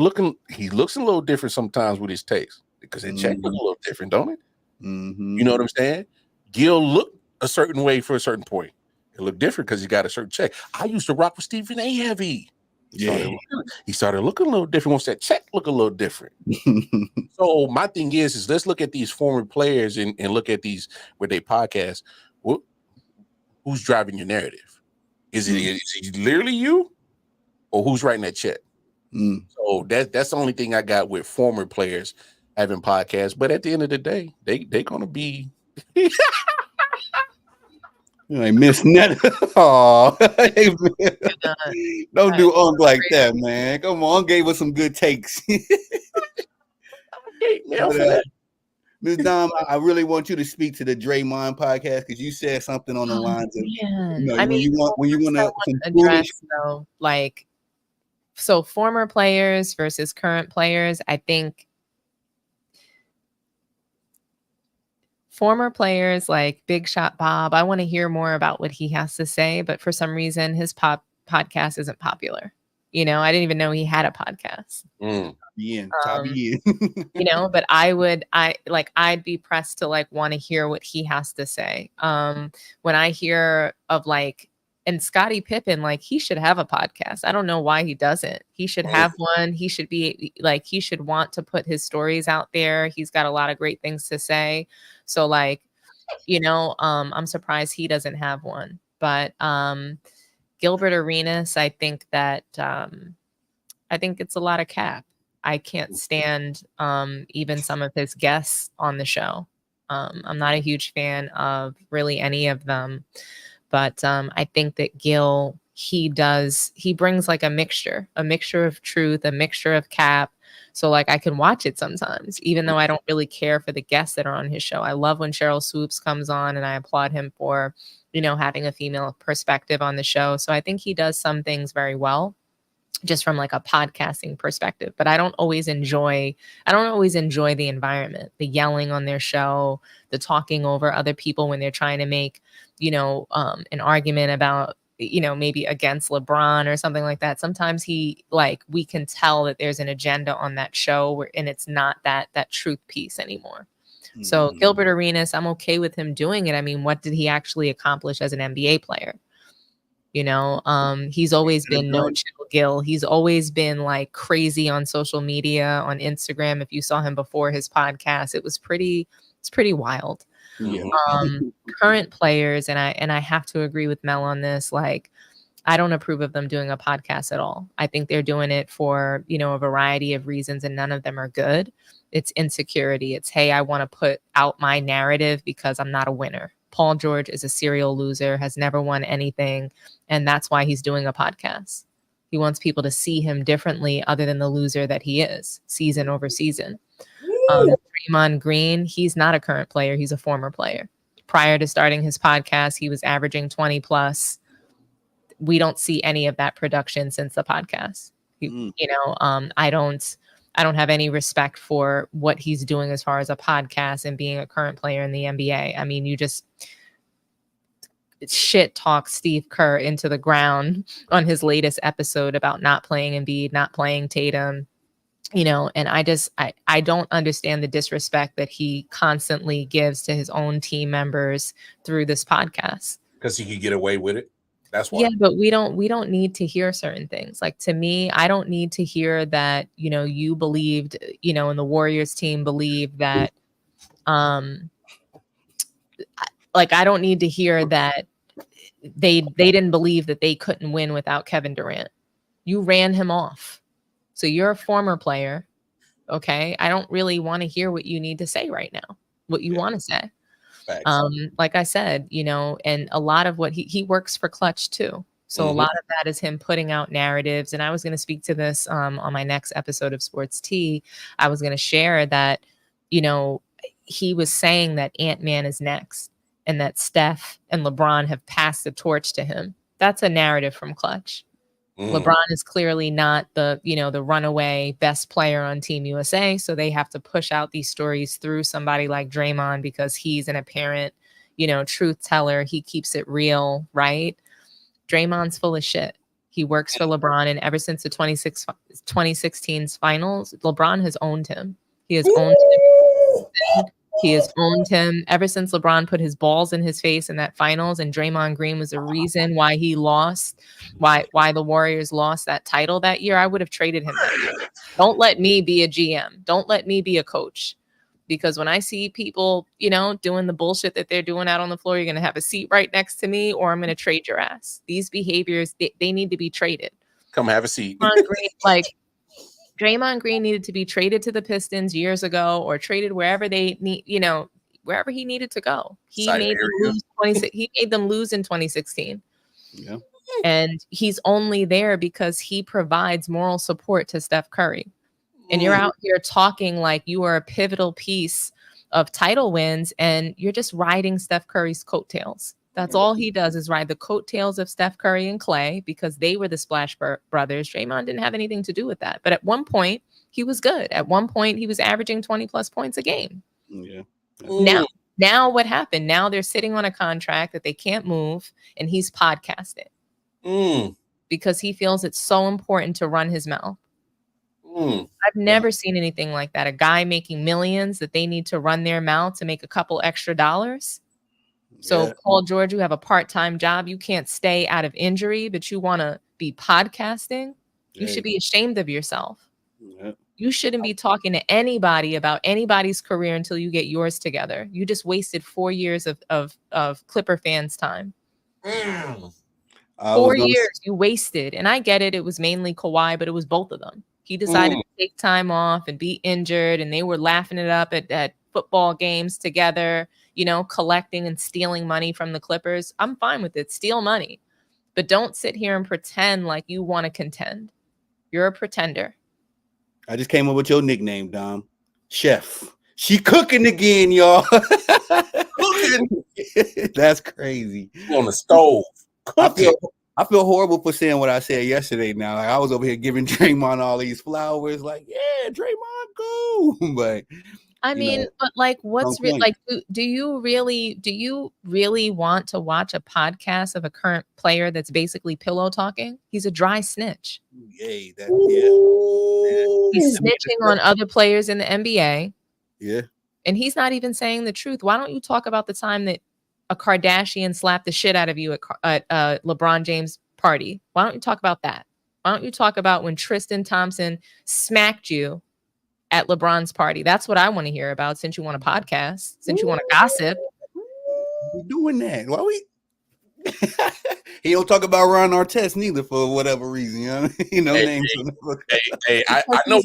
he looks a little different sometimes with his takes because that check look a little different, don't it? You know what I'm saying? Gil looked a certain way for a certain point. It looked different because he got a certain check. I used to rock with Stephen A. Heavy. He started looking a little different once that check looked a little different. So my thing is let's look at these former players and look at these where they podcast. Who's driving your narrative? Is it literally you, or who's writing that check? So that's the only thing I got with former players having podcasts. But at the end of the day, they're gonna be like Miss Net. Oh, don't do Unc like that, man. Come on, Unc gave us some good takes. Ms. Dom, I really want you to speak to the Draymond podcast because you said something on the lines of, when you want to address though, like, so former players versus current players. I think former players like Big Shot Bob, I want to hear more about what he has to say, but for some reason his podcast isn't popular. I didn't even know he had a podcast. But I'd be pressed to want to hear what he has to say. When I hear of and Scottie Pippen, he should have a podcast. I don't know why he doesn't. He should have one. He should be he should want to put his stories out there. He's got a lot of great things to say. So I'm surprised he doesn't have one. But Gilbert Arenas, I think it's a lot of cap. I can't stand even some of his guests on the show. I'm not a huge fan of really any of them. But I think that Gil, he brings a mixture of truth, a mixture of cap. So I can watch it sometimes, even though I don't really care for the guests that are on his show. I love when Cheryl Swoops comes on, and I applaud him for, having a female perspective on the show. So I think he does some things very well, just from a podcasting perspective. But I don't always enjoy the environment, the yelling on their show, the talking over other people when they're trying to make, an argument about, maybe against LeBron or something like that. Sometimes we can tell that there's an agenda on that show and it's not that truth piece anymore. So Gilbert Arenas, I'm okay with him doing it. I mean, what did he actually accomplish as an NBA player? He's always been no chill Gil. He's always been crazy on social media, on Instagram. If you saw him before his podcast, it's pretty wild. Current players, and I have to agree with Mel on this. I don't approve of them doing a podcast at all. I think they're doing it for, a variety of reasons, and none of them are good. It's insecurity. It's, hey, I want to put out my narrative because I'm not a winner. Paul George is a serial loser, has never won anything. And that's why he's doing a podcast. He wants people to see him differently other than the loser that he is, season over season. Draymond Green, he's not a current player. He's a former player. Prior to starting his podcast, he was averaging 20 plus. We don't see any of that production since the podcast. I don't have any respect for what he's doing as far as a podcast and being a current player in the NBA. I mean, you just shit talk Steve Kerr into the ground on his latest episode about not playing Embiid, not playing Tatum, and I don't understand the disrespect that he constantly gives to his own team members through this podcast. Because he could get away with it. That's why. Yeah, but we don't need to hear certain things. To me, I don't need to hear that, you believed, and the Warriors team believed that, I don't need to hear that they didn't believe that they couldn't win without Kevin Durant. You ran him off. So you're a former player. Okay. I don't really want to hear what you need to say right now, what you want to say. Like I said, and a lot of what he works for Clutch too. So a lot of that is him putting out narratives. And I was going to speak to this on my next episode of Sports Tea. I was going to share that, he was saying that Ant-Man is next and that Steph and LeBron have passed the torch to him. That's a narrative from Clutch. LeBron is clearly not the runaway best player on Team USA. So they have to push out these stories through somebody like Draymond because he's an apparent, truth teller. He keeps it real, right? Draymond's full of shit. He works for LeBron, and ever since the 2016's finals, LeBron has owned him. He has owned him. He has owned him ever since LeBron put his balls in his face in that finals, and Draymond Green was the reason why he lost, why the Warriors lost that title that year. I would have traded him that year. Don't let me be a GM. Don't let me be a coach. Because when I see people, doing the bullshit that they're doing out on the floor, you're going to have a seat right next to me, or I'm going to trade your ass. These behaviors, they need to be traded. Come have a seat. Draymond Green needed to be traded to the Pistons years ago, or traded wherever they need, wherever he needed to go. He made them lose in 2016. Yeah. And he's only there because he provides moral support to Steph Curry. And you're out here talking like you are a pivotal piece of title wins, and you're just riding Steph Curry's coattails. That's all he does, is ride the coattails of Steph Curry and Clay, because they were the Splash Brothers. Draymond didn't have anything to do with that. But at one point, he was good. At one point, he was averaging 20 plus points a game. Yeah. Now what happened? Now they're sitting on a contract that they can't move, and he's podcasting because he feels it's so important to run his mouth. I've never seen anything like that. A guy making millions that they need to run their mouth to make a couple extra dollars. So Paul George, you have a part-time job. You can't stay out of injury, but you want to be podcasting. You should be ashamed of yourself. You shouldn't be talking to anybody about anybody's career until you get yours together. You just wasted 4 years of Clipper fans' time. 4 years you wasted. And I get it. It was mainly Kawhi, but it was both of them. He decided to take time off and be injured, and they were laughing it up at football games together, collecting and stealing money from the Clippers. I'm fine with it. Steal money. But don't sit here and pretend like you want to contend. You're a pretender. I just came up with your nickname, Dom. Chef. She cooking again, y'all. Cooking. That's crazy. On the stove. Cooking. I feel horrible for saying what I said yesterday now. Like, I was over here giving Draymond all these flowers, like, yeah, Draymond, go. But I mean, but like, what's like? Do you really want to watch a podcast of a current player that's basically pillow talking? He's a dry snitch. Yay, He's snitching on other players in the NBA. Yeah, and he's not even saying the truth. Why don't you talk about the time that a Kardashian slapped the shit out of you at LeBron James' party? Why don't you talk about that? Why don't you talk about when Tristan Thompson smacked you at LeBron's party? That's what I want to hear about, since you want a podcast, since you want to gossip. We're doing that. Why we? He don't talk about Ron Artest neither, for whatever reason. Names. I know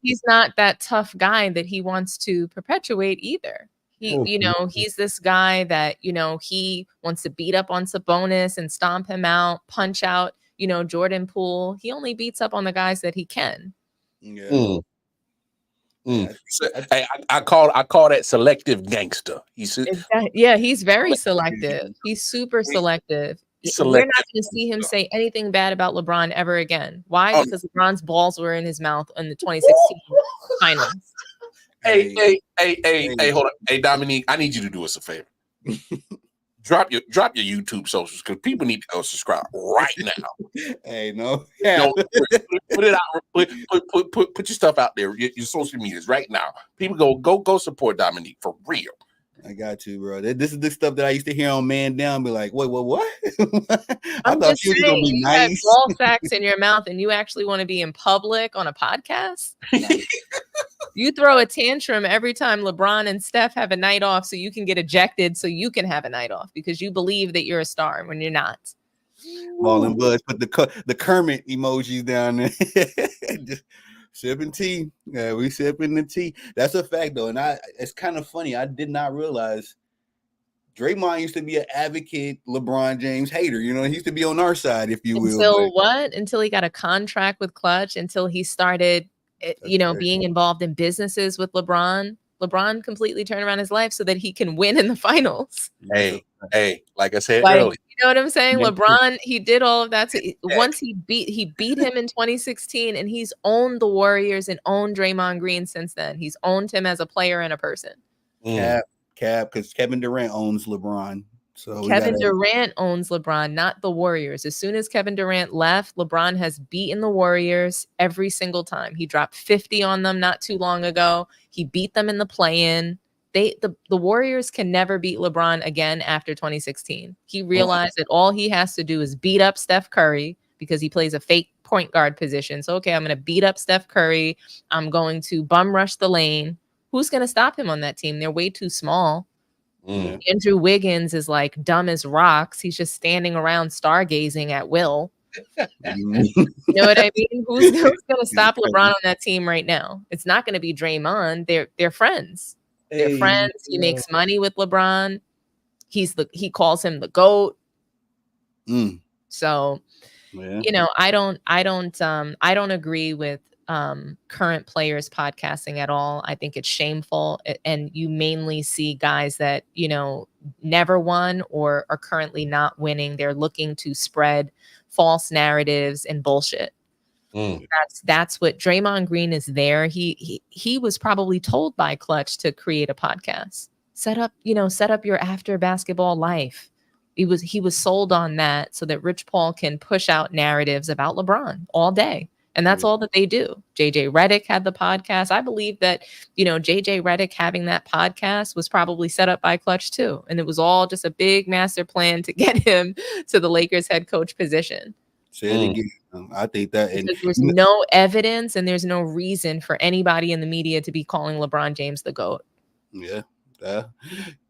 he's not that tough guy that he wants to perpetuate either. He's this guy that, he wants to beat up on Sabonis and stomp him out, punch out, Jordan Poole. He only beats up on the guys that he can. Yeah. I call that selective gangster. He's very selective. He's super selective. We're not going to see him say anything bad about LeBron ever again. Why? Because LeBron's balls were in his mouth in the 2016 finals. Hey, hold on. Hey, Dominique, I need you to do us a favor. Drop your YouTube socials, because people need to go subscribe right now. Hey, no. Put it out. Put your stuff out there. Your social medias right now. People go support Dominique for real. I got you, bro. This is the stuff that I used to hear on Man Down. Be like, wait, what? I thought you were gonna be nice. You had ball sacks in your mouth, and you actually want to be in public on a podcast? You throw a tantrum every time LeBron and Steph have a night off, so you can get ejected, so you can have a night off, because you believe that you're a star when you're not. Ball and Buzz put the Kermit emojis down there. Just sipping tea. Yeah, we sipping the tea. That's a fact, though. And it's kind of funny. I did not realize Draymond used to be an advocate LeBron James hater. He used to be on our side, if you will. Until what? Until he got a contract with Clutch, until he started being involved in businesses with LeBron. LeBron completely turn around his life so that he can win in the finals. Hey, like I said Like, earlier. you know what I'm saying? LeBron, he did all of that. Once he beat him in 2016, and he's owned the Warriors and owned Draymond Green since then. He's owned him as a player and a person. Cap, because Kevin Durant owns LeBron. So Kevin Durant owns LeBron, not the Warriors. As soon as Kevin Durant left, LeBron has beaten the Warriors every single time. He dropped 50 on them not too long ago. He beat them in the play-in. The Warriors can never beat LeBron again after 2016. He realized that all he has to do is beat up Steph Curry because he plays a fake point guard position. So, okay, I'm going to beat up Steph Curry. I'm going to bum rush the lane. Who's going to stop him on that team? They're way too small. Andrew Wiggins is like dumb as rocks. He's just standing around stargazing at will. You know what I mean? Who's going to stop LeBron on that team right now? It's not going to be Draymond. They're friends. They're friends. He makes money with LeBron. He calls him the GOAT. So, you know, I don't agree with current players podcasting at all. I think it's shameful, and you mainly see guys that, you know, never won or are currently not winning. They're looking to spread false narratives and bullshit. That's what Draymond Green is there. He was probably told by Clutch to create a podcast. Set up your after basketball life. He was sold on that so that Rich Paul can push out narratives about LeBron all day. And that's all that they do. JJ Redick had the podcast. I believe that, you know, JJ Redick having that podcast was probably set up by Clutch too. And it was all just a big master plan to get him to the Lakers head coach position. Say it again. I think that there's no evidence and there's no reason for anybody in the media to be calling LeBron James the GOAT. Yeah.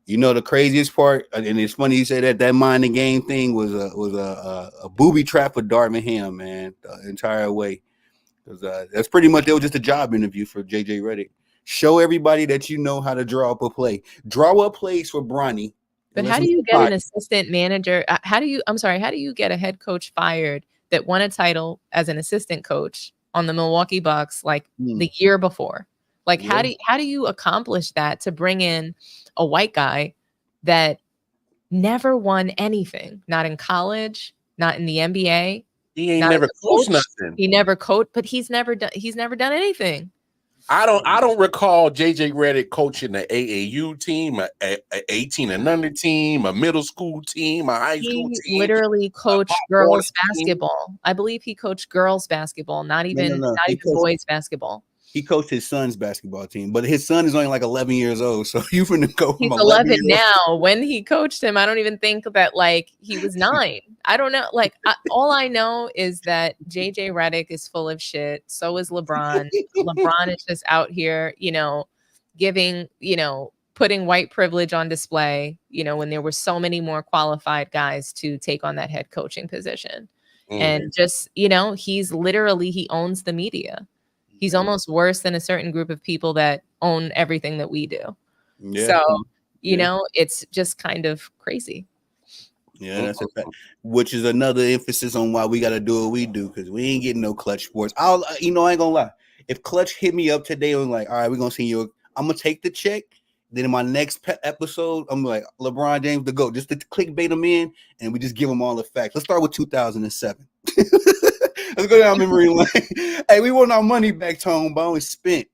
You know, the craziest part, and it's funny you say that mind the game thing was a booby trap for Darvin Ham, man, the entire way. Because that's pretty much, it was just a job interview for JJ Redick. Show everybody that you know how to draw up a play. Draw up plays for Bronny. But how do you get an assistant manager? How do you get a head coach fired that won a title as an assistant coach on the Milwaukee Bucks like the year before? Like, how do you accomplish that to bring in a white guy that never won anything, not in college, not in the NBA? He ain't never coached nothing. He never coached, but he's never done anything. I don't recall JJ Redick coaching an AAU team, a 18 and under team, a middle school team, a high school team. He literally coached girls basketball. I believe he coached girls basketball, not even boys basketball. He coached his son's basketball team, but his son is only like 11 years old. So you finna go from he's 11 now. When he coached him, I don't even think that like he was 9. I don't know. Like all I know is that JJ Redick is full of shit. So is LeBron. LeBron is just out here, you know, putting white privilege on display, you know, when there were so many more qualified guys to take on that head coaching position. And just, you know, he owns the media. He's almost worse than a certain group of people that own everything that we do. Yeah. So, you know, it's just kind of crazy. Yeah, that's a fact. Which is another emphasis on why we got to do what we do, because we ain't getting no Clutch sports. I ain't gonna lie. If Clutch hit me up today and like, all right, we're gonna see you. I'm gonna take the check. Then in my next episode, I'm like, LeBron James the GOAT, just to clickbait him in, and we just give them all the facts. Let's start with 2007. Let's go down memory lane. Hey, we want our money back, Tone Bone. It's spent.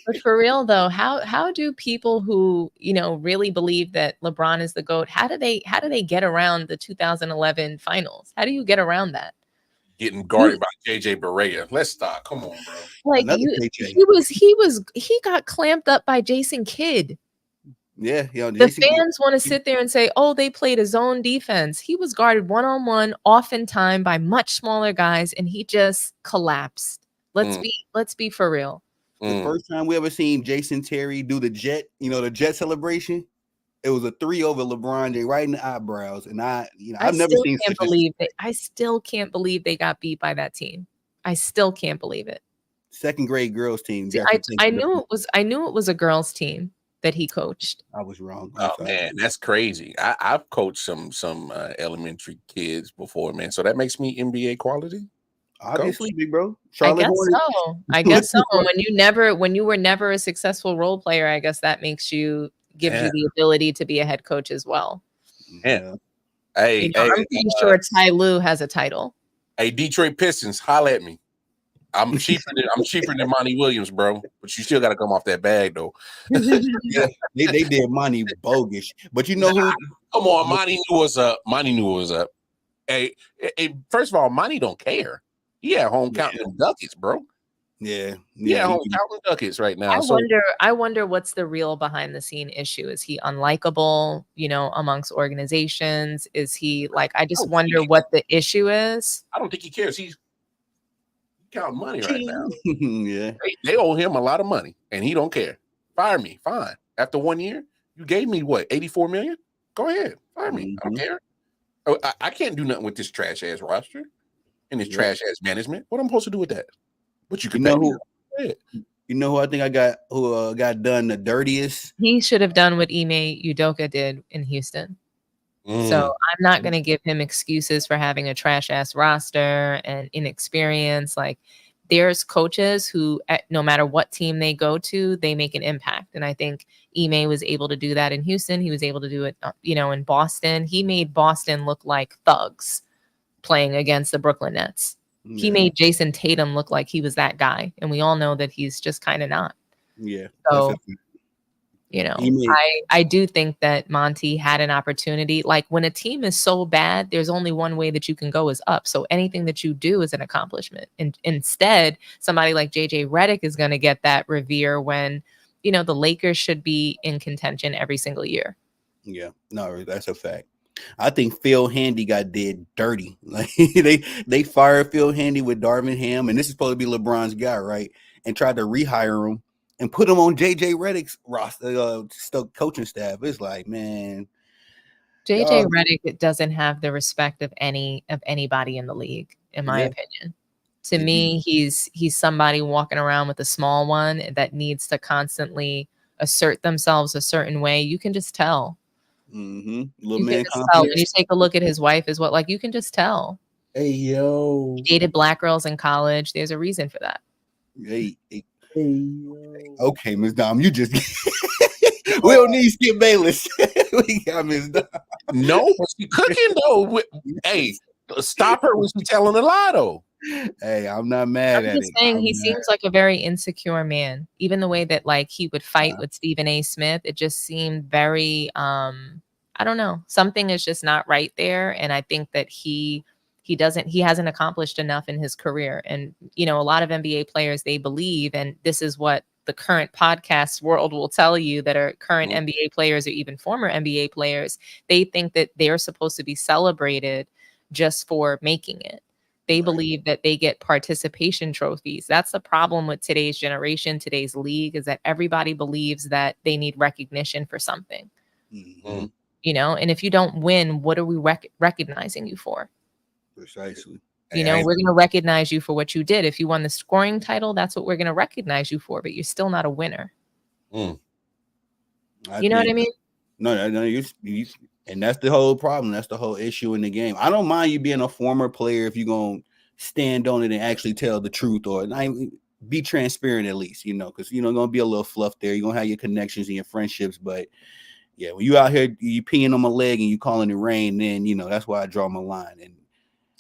But for real though, how do people who, you know, really believe that LeBron is the GOAT, how do they get around the 2011 finals? How do you get around that? Getting guarded by JJ Barea. Let's stop. Come on, bro. Like he got clamped up by Jason Kidd. Yeah, the fans want to sit there and say, "Oh, they played a zone defense." He was guarded one-on-one, oftentimes by much smaller guys, and he just collapsed. Let's be for real. The first time we ever seen Jason Terry do the jet celebration, it was a 3 over LeBron James right in the eyebrows, and I've never seen. I still can't believe they got beat by that team. I still can't believe it. Second grade girls team. See, I knew it was a girls team that he coached. I was wrong. Man, that's crazy. I've coached some elementary kids before, man. So that makes me NBA quality. Obviously, big bro. I Charlotte guess Hornets. so. I guess so. When you were never a successful role player, I guess that gives you the ability to be a head coach as well. Yeah. Hey, I'm pretty sure Ty Lue has a title. Hey, Detroit Pistons, holla at me. I'm cheaper than Monty Williams, bro. But you still got to come off that bag, though. Yeah, they did Monty bogus. But you know who? Come on, Monty knew what's up. Hey, first of all, Monty don't care. He at home counting them ducats, bro. Yeah, home counting ducats right now. I wonder what's the real behind the scene issue. Is he unlikable, amongst organizations? Is he I just wonder what the issue is. I don't think he cares. He's counting money right now. Yeah. They owe him a lot of money and he don't care. Fire me. Fine. After 1 year, you gave me what, 84 million? Go ahead. Fire me. I don't care. I can't do nothing with this trash ass roster and this trash ass management. What am I supposed to do with that? But you can know who I think who got done the dirtiest. He should have done what Ime Udoka did in Houston. So I'm not going to give him excuses for having a trash ass roster and inexperience. There's coaches who, no matter what team they go to, they make an impact. And I think Ime was able to do that in Houston. He was able to do it, in Boston. He made Boston look like thugs playing against the Brooklyn Nets. Yeah. He made Jason Tatum look like he was that guy. And we all know that he's just kind of not. Yeah. So, I do think that Monty had an opportunity. When a team is so bad, there's only one way that you can go is up. So anything that you do is an accomplishment. And instead, somebody like JJ Redick is going to get that revere when, the Lakers should be in contention every single year. Yeah, no, that's a fact. I think Phil Handy got did dirty. They fired Phil Handy with Darvin Ham, and this is supposed to be LeBron's guy, right? And tried to rehire him and put him on JJ Redick's roster, coaching staff. It's man, JJ Redick doesn't have the respect of anybody in the league, in my opinion. To me, he's somebody walking around with a small one that needs to constantly assert themselves a certain way. You can just tell. You can just tell. When you take a look at his wife as well, you can just tell. Hey, yo. He dated black girls in college. There's a reason for that. Hey, okay, Ms. Dom, you just we don't need Skip Bayless. We got Ms. Dom. No, but she cooking though. Hey, stop her when she's telling a lie though. Hey, I'm not mad at it. I'm just saying he seems like a very insecure man. Even the way that he would fight with Stephen A. Smith, it just seemed very I don't know. Something is just not right there. And I think that he hasn't accomplished enough in his career. And, a lot of NBA players, they believe, and this is what the current podcast world will tell you that are current NBA players or even former NBA players, they think that they're supposed to be celebrated just for making it. They believe that they get participation trophies. That's the problem with today's generation, today's league, is that everybody believes that they need recognition for something. And if you don't win, what are we recognizing you for? Precisely. We're going to recognize you for what you did. If you won the scoring title, that's what we're going to recognize you for, but you're still not a winner. You know what I mean? No, you and that's the whole problem. That's the whole issue in the game. I don't mind you being a former player if you're going to stand on it and actually tell the truth or be transparent at least, because, going to be a little fluff there. You're going to have your connections and your friendships. But, yeah, when you out here, you peeing on my leg and you calling it rain, then, that's why I draw my line. And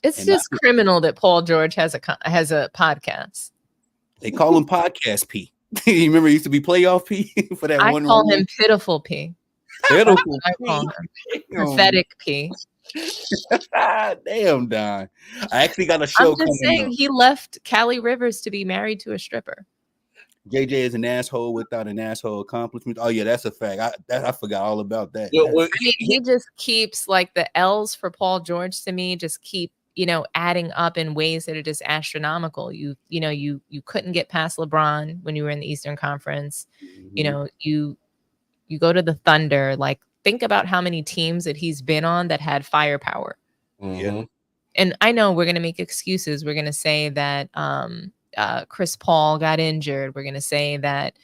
it's just criminal that Paul George has a podcast. They call him Podcast P. You remember it used to be Playoff P for that one. I call him Pitiful P. Pitiful I call him Pathetic P. Damn, Don. I actually got a show. I'm just saying he left Callie Rivers to be married to a stripper. JJ is an asshole without an asshole accomplishment. Oh yeah, that's a fact. I forgot all about that. He just keeps the L's for Paul George to me just keep adding up in ways that are just astronomical. You couldn't get past LeBron when you were in the Eastern Conference. You go to the Thunder. Think about how many teams that he's been on that had firepower. Yeah. And I know we're going to make excuses. We're going to say that Chris Paul got injured. We're going to say that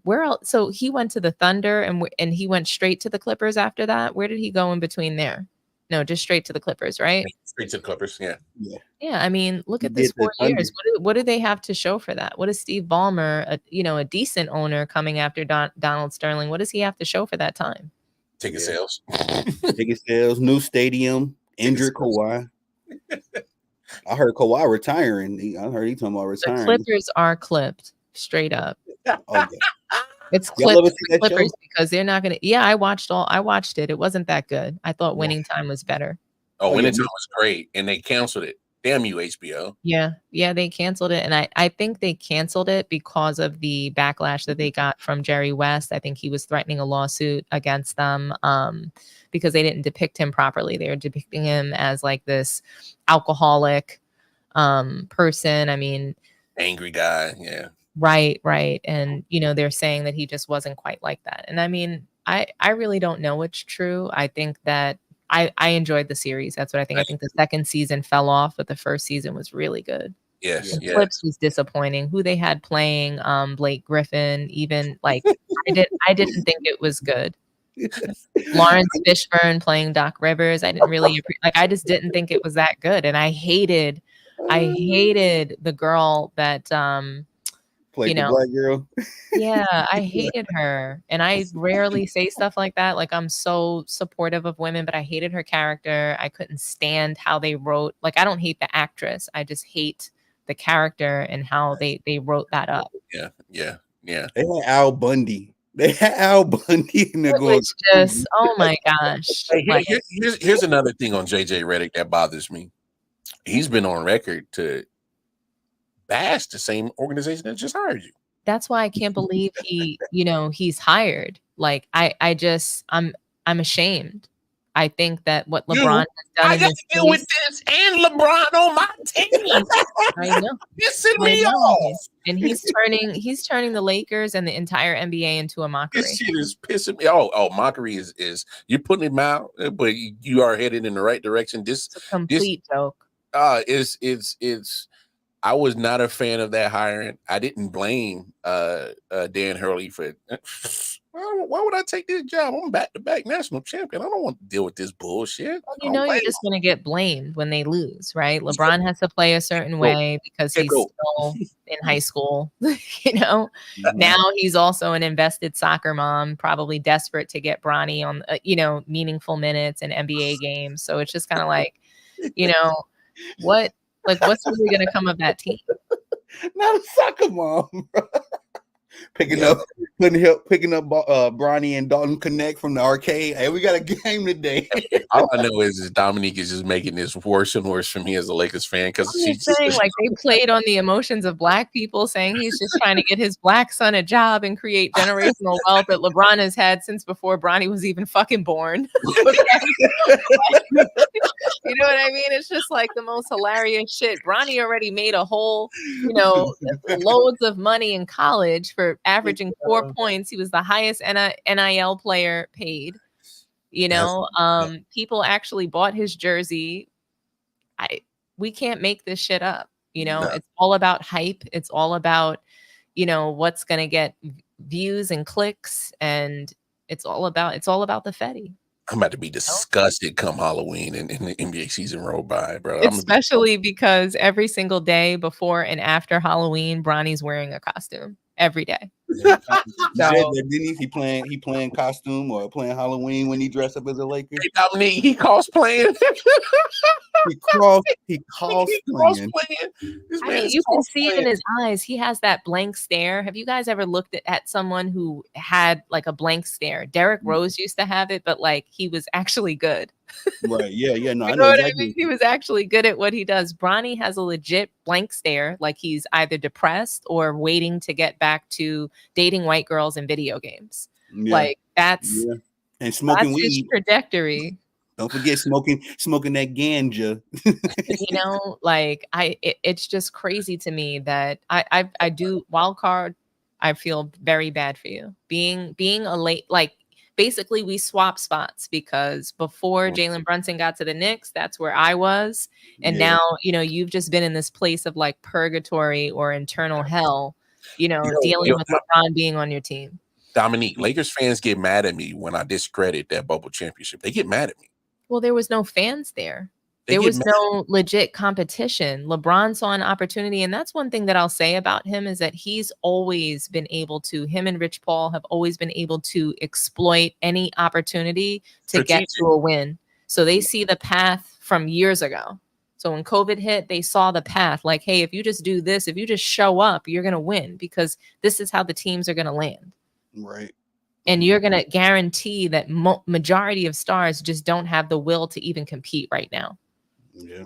where else? So he went to the Thunder and he went straight to the Clippers after that. Where did he go in between there? No, just straight to the Clippers, right? Straight to the Clippers. Yeah. Yeah, I mean, look He at this did the 4 years. What do they have to show for that? What is Steve Ballmer, a decent owner coming after Donald Sterling? What does he have to show for that time? Ticket sales. Ticket sales, new stadium, injured Kawhi. I heard Kawhi retiring. I heard he talking about The retiring. Clippers are clipped straight up. Oh, yeah. It's Y'all clipped ever see that Clippers show? because they're not gonna. Yeah, I watched it. It wasn't that good. I thought Winning Time was better. Oh, Oh, Winning yeah. Time was great, and they canceled it. Damn you, HBO. Yeah, they canceled it, and I think they canceled it because of the backlash that they got from Jerry West. I think he was threatening a lawsuit against them because they didn't depict him properly. They were depicting him as like this alcoholic person. I mean, Angry guy. Yeah. right. And they're saying that he just wasn't quite like that. And I mean, I really don't know what's true. I think that I enjoyed the series. That's what I think. I think the second season fell off, but the first season was really good. Yes. The Clips was disappointing. Who they had playing Blake Griffin, even like I didn't think it was good. Lawrence Fishburne playing Doc Rivers. I didn't really I just didn't think it was that good. And I hated the girl that Played the black girl. Yeah, I hated her. And I rarely say stuff like that. Like, I'm so supportive of women, but I hated her character. I couldn't stand how they wrote. Like, I don't hate the actress. I just hate the character and how they wrote that up. Yeah. They had Al Bundy. They had Al Bundy in the It was just, oh my gosh. Hey, here's another thing on JJ Redick that bothers me. He's been on record to bash the same organization that just hired you. That's why I can't believe he's hired. Like, I'm ashamed. I think that what LeBron has done. I got to deal with this and LeBron on my team. I know. Pissing me off. And he's turning the Lakers and the entire NBA into a mockery. This shit is pissing me. Oh, mockery is you're putting him out, but you are headed in the right direction. This it's a complete joke. It's I was not a fan of that hiring. I didn't blame Dan Hurley for why would I take this job? I'm back-to-back national champion. I don't want to deal with this bullshit. Well, you're just going to get blamed when they lose, right? LeBron has to play a certain way because he's still in high school. Now he's also an invested soccer mom, probably desperate to get Bronny on, meaningful minutes in NBA games. So it's just kind of like, what's really going to come of that team? Not a soccer mom, bro. Picking up Bronny and Dalton Connect from the arcade. Hey, we got a game today. All I know is Dominique is just making this worse and worse for me as a Lakers fan because she's saying like they played on the emotions of black people, saying he's just trying to get his black son a job and create generational wealth that LeBron has had since before Bronny was even fucking born. You know what I mean? It's just like the most hilarious shit. Bronny already made a whole, loads of money in college for averaging 4 points. He was the highest NIL player paid. People actually bought his jersey. We can't make this shit up. It's all about hype. It's all about, what's going to get views and clicks, and it's all about the Fetty. I'm about to be disgusted come Halloween and the NBA season roll by, bro. Especially because every single day before and after Halloween, Bronny's wearing a costume every day. Didn't he playing costume or playing Halloween when he dressed up as a Laker? Hey, Dominique, he cosplaying. he cosplaying. You can see it in his eyes. He has that blank stare. Have you guys ever looked at someone who had like a blank stare? Derrick Rose used to have it, but like he was actually good. Right. Yeah. No, I know what I mean? He was actually good at what he does. Bronny has a legit blank stare, like he's either depressed or waiting to get back to dating white girls in video games. Yeah. Like that's and smoking weed. His trajectory. Don't forget smoking that ganja. It's just crazy to me that I do wild card. I feel very bad for you being a late, like basically we swap spots because before Jalen Brunson got to the Knicks, that's where I was. And now, you've just been in this place of like purgatory or internal hell, dealing with LeBron being on your team. Dominique, Lakers fans get mad at me when I discredit that bubble championship. They get mad at me. Well, there was no fans there. They There get was mad. no legit competition. LeBron saw an opportunity, and that's one thing that I'll say about him is that he's always been able to, him and Rich Paul have always been able to exploit any opportunity to get Strategic. to a win. So they see the path from years ago. So when COVID hit, they saw the path like, hey, if you just do this, if you just show up, you're going to win because this is how the teams are going to land. Right. And you're going to guarantee that majority of stars just don't have the will to even compete right now. Yeah.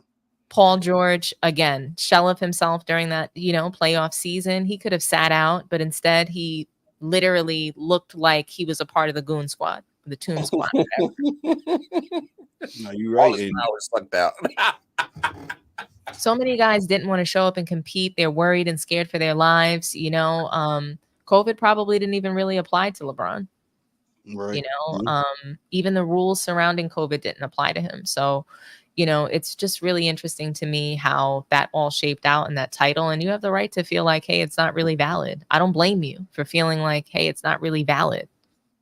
Paul George, again, shell of himself during that, playoff season. He could have sat out, but instead he literally looked like he was a part of the Goon Squad, the Toon Squad. No, you're right. All his powers sucked out. So many guys didn't want to show up and compete. They're worried and scared for their lives. COVID probably didn't even really apply to LeBron. Right. Even the rules surrounding COVID didn't apply to him. So, it's just really interesting to me how that all shaped out in that title. And you have the right to feel like, hey, it's not really valid. I don't blame you for feeling like, hey, it's not really valid.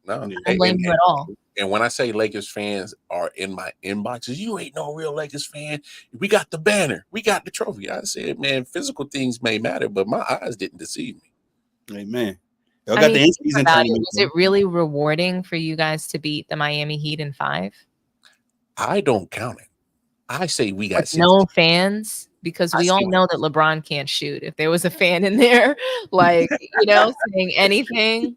No, I don't blame you at all. And when I say Lakers fans are in my inboxes, you ain't no real Lakers fan. We got the banner. We got the trophy. I said, man, physical things may matter, but my eyes didn't deceive me. Amen. Y'all got the in-season tournament. Was it really rewarding for you guys to beat the Miami Heat in 5? I don't count it. I say we got no fans because we all know that LeBron can't shoot. If there was a fan in there, saying anything,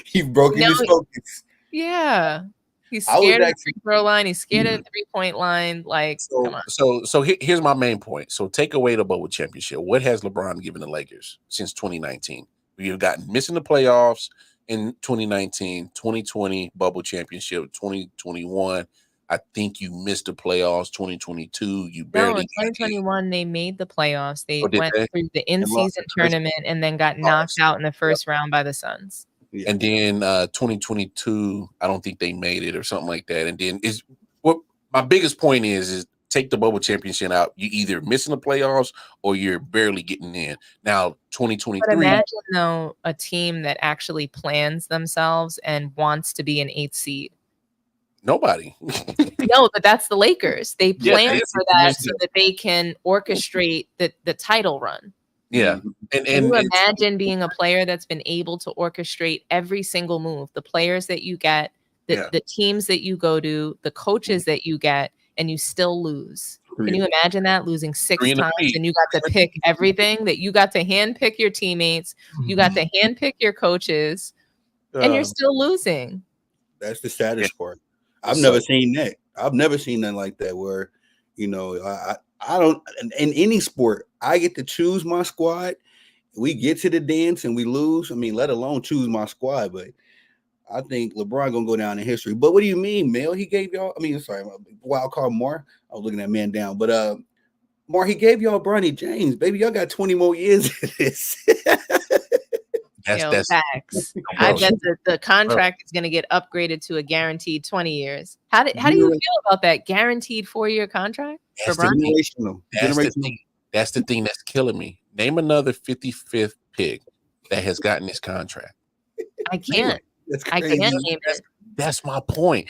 he broke his focus. Yeah, he's scared of the free throw line. He's scared of the 3-point line. Come on. So here's my main point. So take away the bubble championship. What has LeBron given the Lakers since 2019? We've gotten missing the playoffs in 2019, 2020 bubble championship, 2021. I think you missed the playoffs. 2022, you barely. No, in 2021 they made the playoffs. They went through the in-season tournament and then got knocked out in the first round by the Suns. Yeah. And then 2022, I don't think they made it or something like that. And then what my biggest point is take the bubble championship out. You either missing the playoffs or you're barely getting in. Now 2023. But imagine though a team that actually plans themselves and wants to be an 8th seed. Nobody. No, but that's the Lakers. They plan for that so that they can orchestrate the title run. Yeah. And you imagine being a player that's been able to orchestrate every single move, the players that you get, the teams that you go to, the coaches that you get, and you still lose. Can you imagine that, losing 6 times and you got to pick everything, that you got to handpick your teammates, you got to handpick your coaches, and you're still losing. That's the saddest part. I've never seen that. I've never seen nothing like that where, I don't, in any sport, I get to choose my squad. We get to the dance and we lose. I mean, let alone choose my squad. But I think LeBron going to go down in history. But what do you mean, Mel? He gave y'all, wild card Mar. I was looking that man down. But Mar, he gave y'all Bronny James. Baby, y'all got 20 more years of this. That's facts. I bet the contract is going to get upgraded to a guaranteed 20 years. How do you feel about that guaranteed 4-year contract for Bronny? That's the thing that's killing me. Name another 55th pick that has gotten this contract. I can't. I can't name it. That's my point.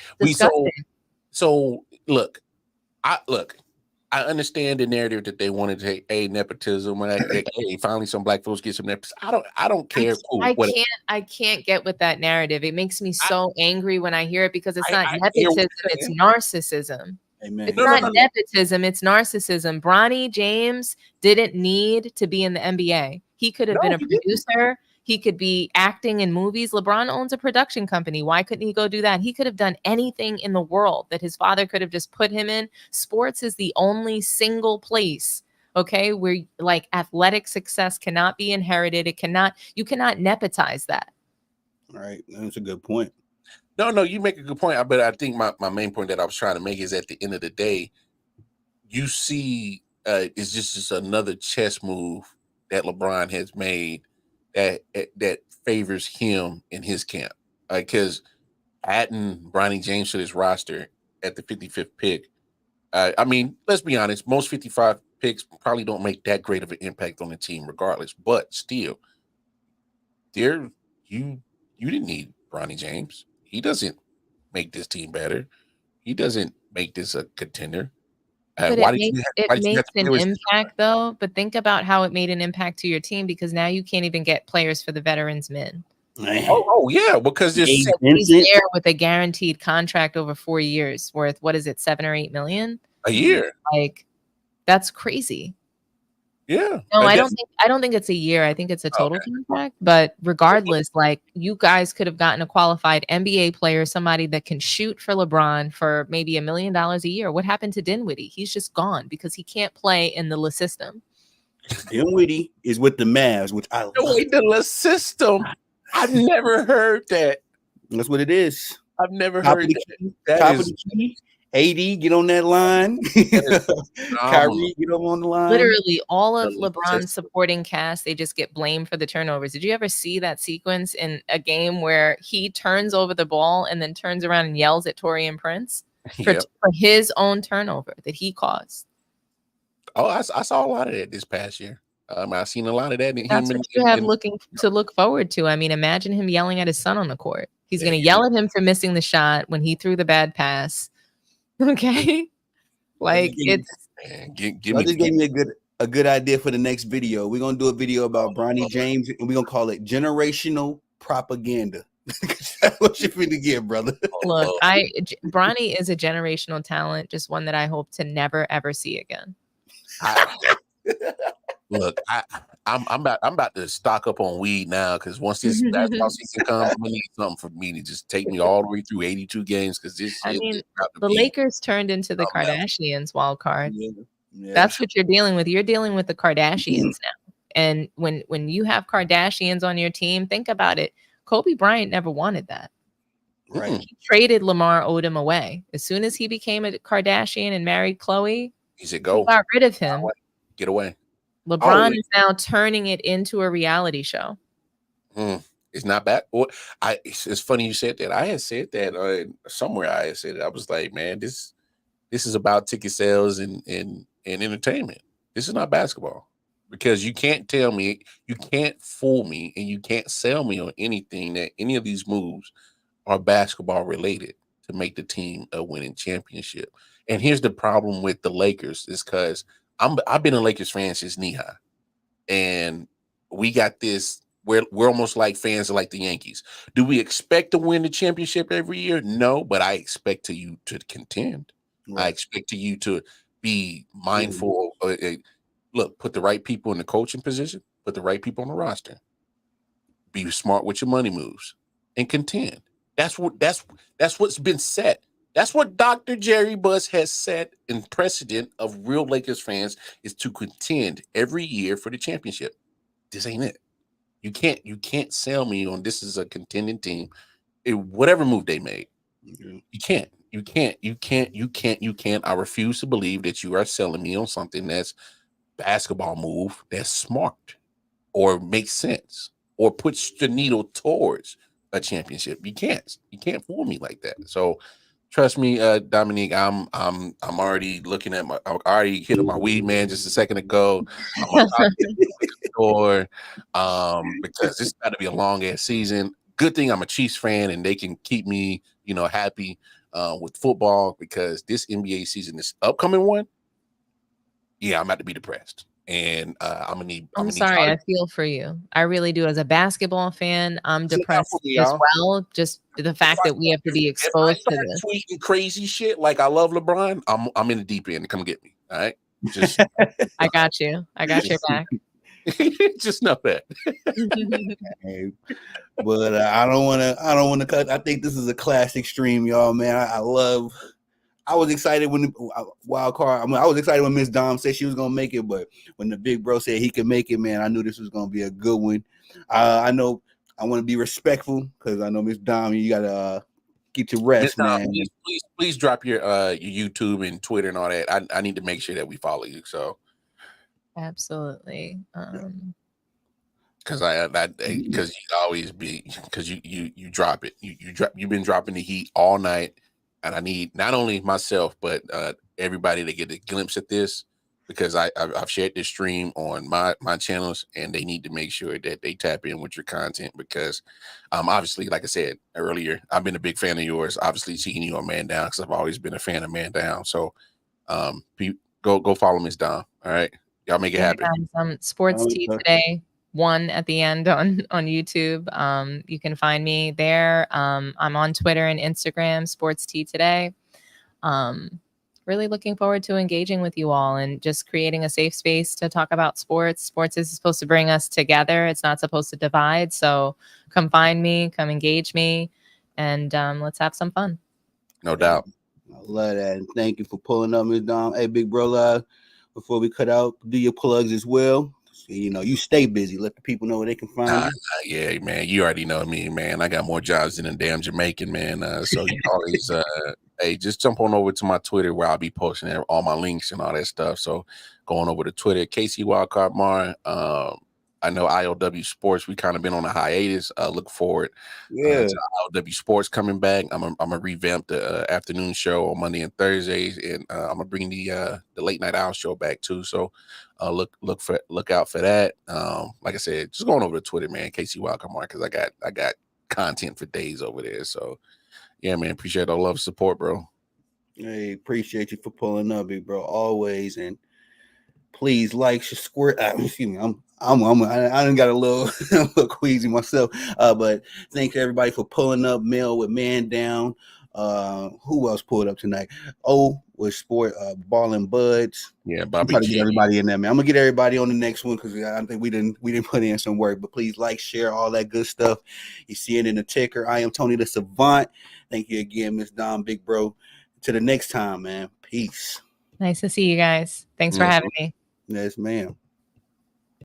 So look. I understand the narrative that they wanted to take nepotism. Hey, finally some black folks get some nepotism. I don't care. I can't get with that narrative. It makes me so angry when I hear it because it's not nepotism, it's narcissism. Amen. It's not nepotism, it's narcissism. Bronny James didn't need to be in the NBA. He could have been a producer. He could be acting in movies. LeBron owns a production company. Why couldn't he go do that? He could have done anything in the world that his father could have just put him in. Sports is the only single place, okay, where athletic success cannot be inherited. You cannot nepotize that. All right. That's a good point. No, you make a good point. But I think my main point that I was trying to make is at the end of the day, you see it's just another chess move that LeBron has made that favors him in his camp. Because adding Bronny James to this roster at the 55th pick, let's be honest, most 55 picks probably don't make that great of an impact on the team regardless. But still, you didn't need Bronny James. He doesn't make this team better. He doesn't make this a contender. But Why it did you makes why it did you have makes to an play with impact though. But think about how it made an impact to your team because now you can't even get players for the veterans min. Oh yeah, because there's He's there with a guaranteed contract over 4 years worth, what is it, 7 or 8 million a year. Like, that's crazy. Yeah. No, I don't think it's a year. I think it's a total contract. But regardless, like you guys could have gotten a qualified NBA player, somebody that can shoot for LeBron for maybe $1 million a year. What happened to Dinwiddie? He's just gone because he can't play in the system. Dinwiddie is with the Mavs, which I love. The system. I've never heard that. That's what it is. I've never heard that. Top of the key. AD, get on that line. Kyrie, get on the line. Literally, all of LeBron's supporting cast, they just get blamed for the turnovers. Did you ever see that sequence in a game where he turns over the ball and then turns around and yells at Taurean Prince for his own turnover that he caused? Oh, I saw a lot of that this past year. I've seen a lot of that. That's what you have to look forward to. I mean, imagine him yelling at his son on the court. He's going to yell at him for missing the shot when he threw the bad pass. Okay, like it's. Just gave me a good idea for the next video. We're gonna do a video about Bronny James, and we're gonna call it generational propaganda. That's what you're finna get, brother. Look, Bronny is a generational talent, just one that I hope to never ever see again. Look, I'm about to stock up on weed now because once this basketball season comes, I'm gonna need something for me to just take me all the way through 82 games because this. I mean, the Lakers turned into the Kardashians wild card. Yeah. That's what you're dealing with. You're dealing with the Kardashians now, and when you have Kardashians on your team, think about it. Kobe Bryant never wanted that. Right. He traded Lamar Odom away as soon as he became a Kardashian and married Chloe. He said, "Go." He got rid of him. Get away. LeBron is now turning it into a reality show. It's not bad. It's funny you said that. I had said that somewhere. I had said it. I was like, man, this is about ticket sales and entertainment. This is not basketball because you can't tell me, you can't fool me, and you can't sell me on anything that any of these moves are basketball related to make the team a winning championship. And here's the problem with the Lakers is because I've been a Lakers fan since knee high, and we got this. We're almost like fans of like the Yankees. Do we expect to win the championship every year? No, but I expect you to contend. Right. I expect you to be mindful. Look, put the right people in the coaching position. Put the right people on the roster. Be smart with your money moves and contend. That's what's been set. That's what Dr. Jerry Buss has set in precedent of real Lakers fans is to contend every year for the championship. This ain't it. You can't sell me on this is a contending team. Whatever move they made. You can't. I refuse to believe that you are selling me on something that's basketball move that's smart or makes sense or puts the needle towards a championship. You can't fool me like that. So trust me, Dominique, I'm already looking at I already hit up my weed man just a second ago. I'm store because this got to be a long ass season. Good thing I'm a Chiefs fan and they can keep me, happy with football because this NBA season, this upcoming one, I'm about to be depressed. And I'm sorry, I feel for you. I really do. As a basketball fan, I'm depressed as well. Just the fact that we have to be exposed to this. Tweeting crazy shit like I love LeBron. I'm in the deep end. Come get me. All right. Just I got you. I got your back. Just know that. But I don't want to cut. I think this is a classic stream, y'all. Man, I was excited when the wild card. I was excited when Miss Dom said she was gonna make it, but when the big bro said he could make it, man, I knew this was gonna be a good one. I know I want to be respectful because I know Miss Dom, you gotta get your rest, man. Please drop your YouTube and Twitter and all that. I need to make sure that we follow you. So absolutely. Because because you always be because you drop it. You've been dropping the heat all night. And I need not only myself, but everybody to get a glimpse at this. because I've shared this stream on my channels, and they need to make sure that they tap in with your content because obviously, like I said earlier, I've been a big fan of yours. Obviously, seeing you on Man Down because I've always been a fan of Man Down. So go follow Miss Dom. All right, y'all make it happen. Sports Tea Today 1 at the end on YouTube. You can find me there. I'm on Twitter and Instagram, Sports Tea Today. Really looking forward to engaging with you all and just creating a safe space to talk about sports. Sports is supposed to bring us together. It's not supposed to divide. So come find me, come engage me, and let's have some fun. No doubt. I love that. And thank you for pulling up, Ms. Dom. Hey, big bro, before we cut out, do your plugs as well. So, you stay busy. Let the people know where they can find you. Yeah, man. You already know me, man. I got more jobs than a damn Jamaican, man. So you always hey, just jump on over to my Twitter where I'll be posting all my links and all that stuff. So going over to Twitter, KC Wildcard Mar. I know IOW Sports, we kind of been on a hiatus. Look forward to IOW Sports coming back. I'm gonna revamp the afternoon show on Monday and Thursdays, and I'm gonna bring the late night owl show back too. So look out for that. Like I said, just going over to Twitter, man, KC Wildcard Mar, because I got content for days over there. So yeah, man, appreciate all love and support, bro. Hey, appreciate you for pulling up, big bro, always. And please like, squirt. Excuse me, I done got a little queasy myself. But thanks everybody for pulling up. Mel with Man Down. Who else pulled up tonight? With Sport Ball and Buds. Yeah, Bobby. Try to get everybody in there, man. I'm gonna get everybody on the next one because I think we didn't put in some work. But please like, share, all that good stuff. You see it in the ticker. I am Tony the Savant. Thank you again, Miss Dom, big bro. To the next time, man. Peace. Nice to see you guys. Thanks for having me. Yes, ma'am.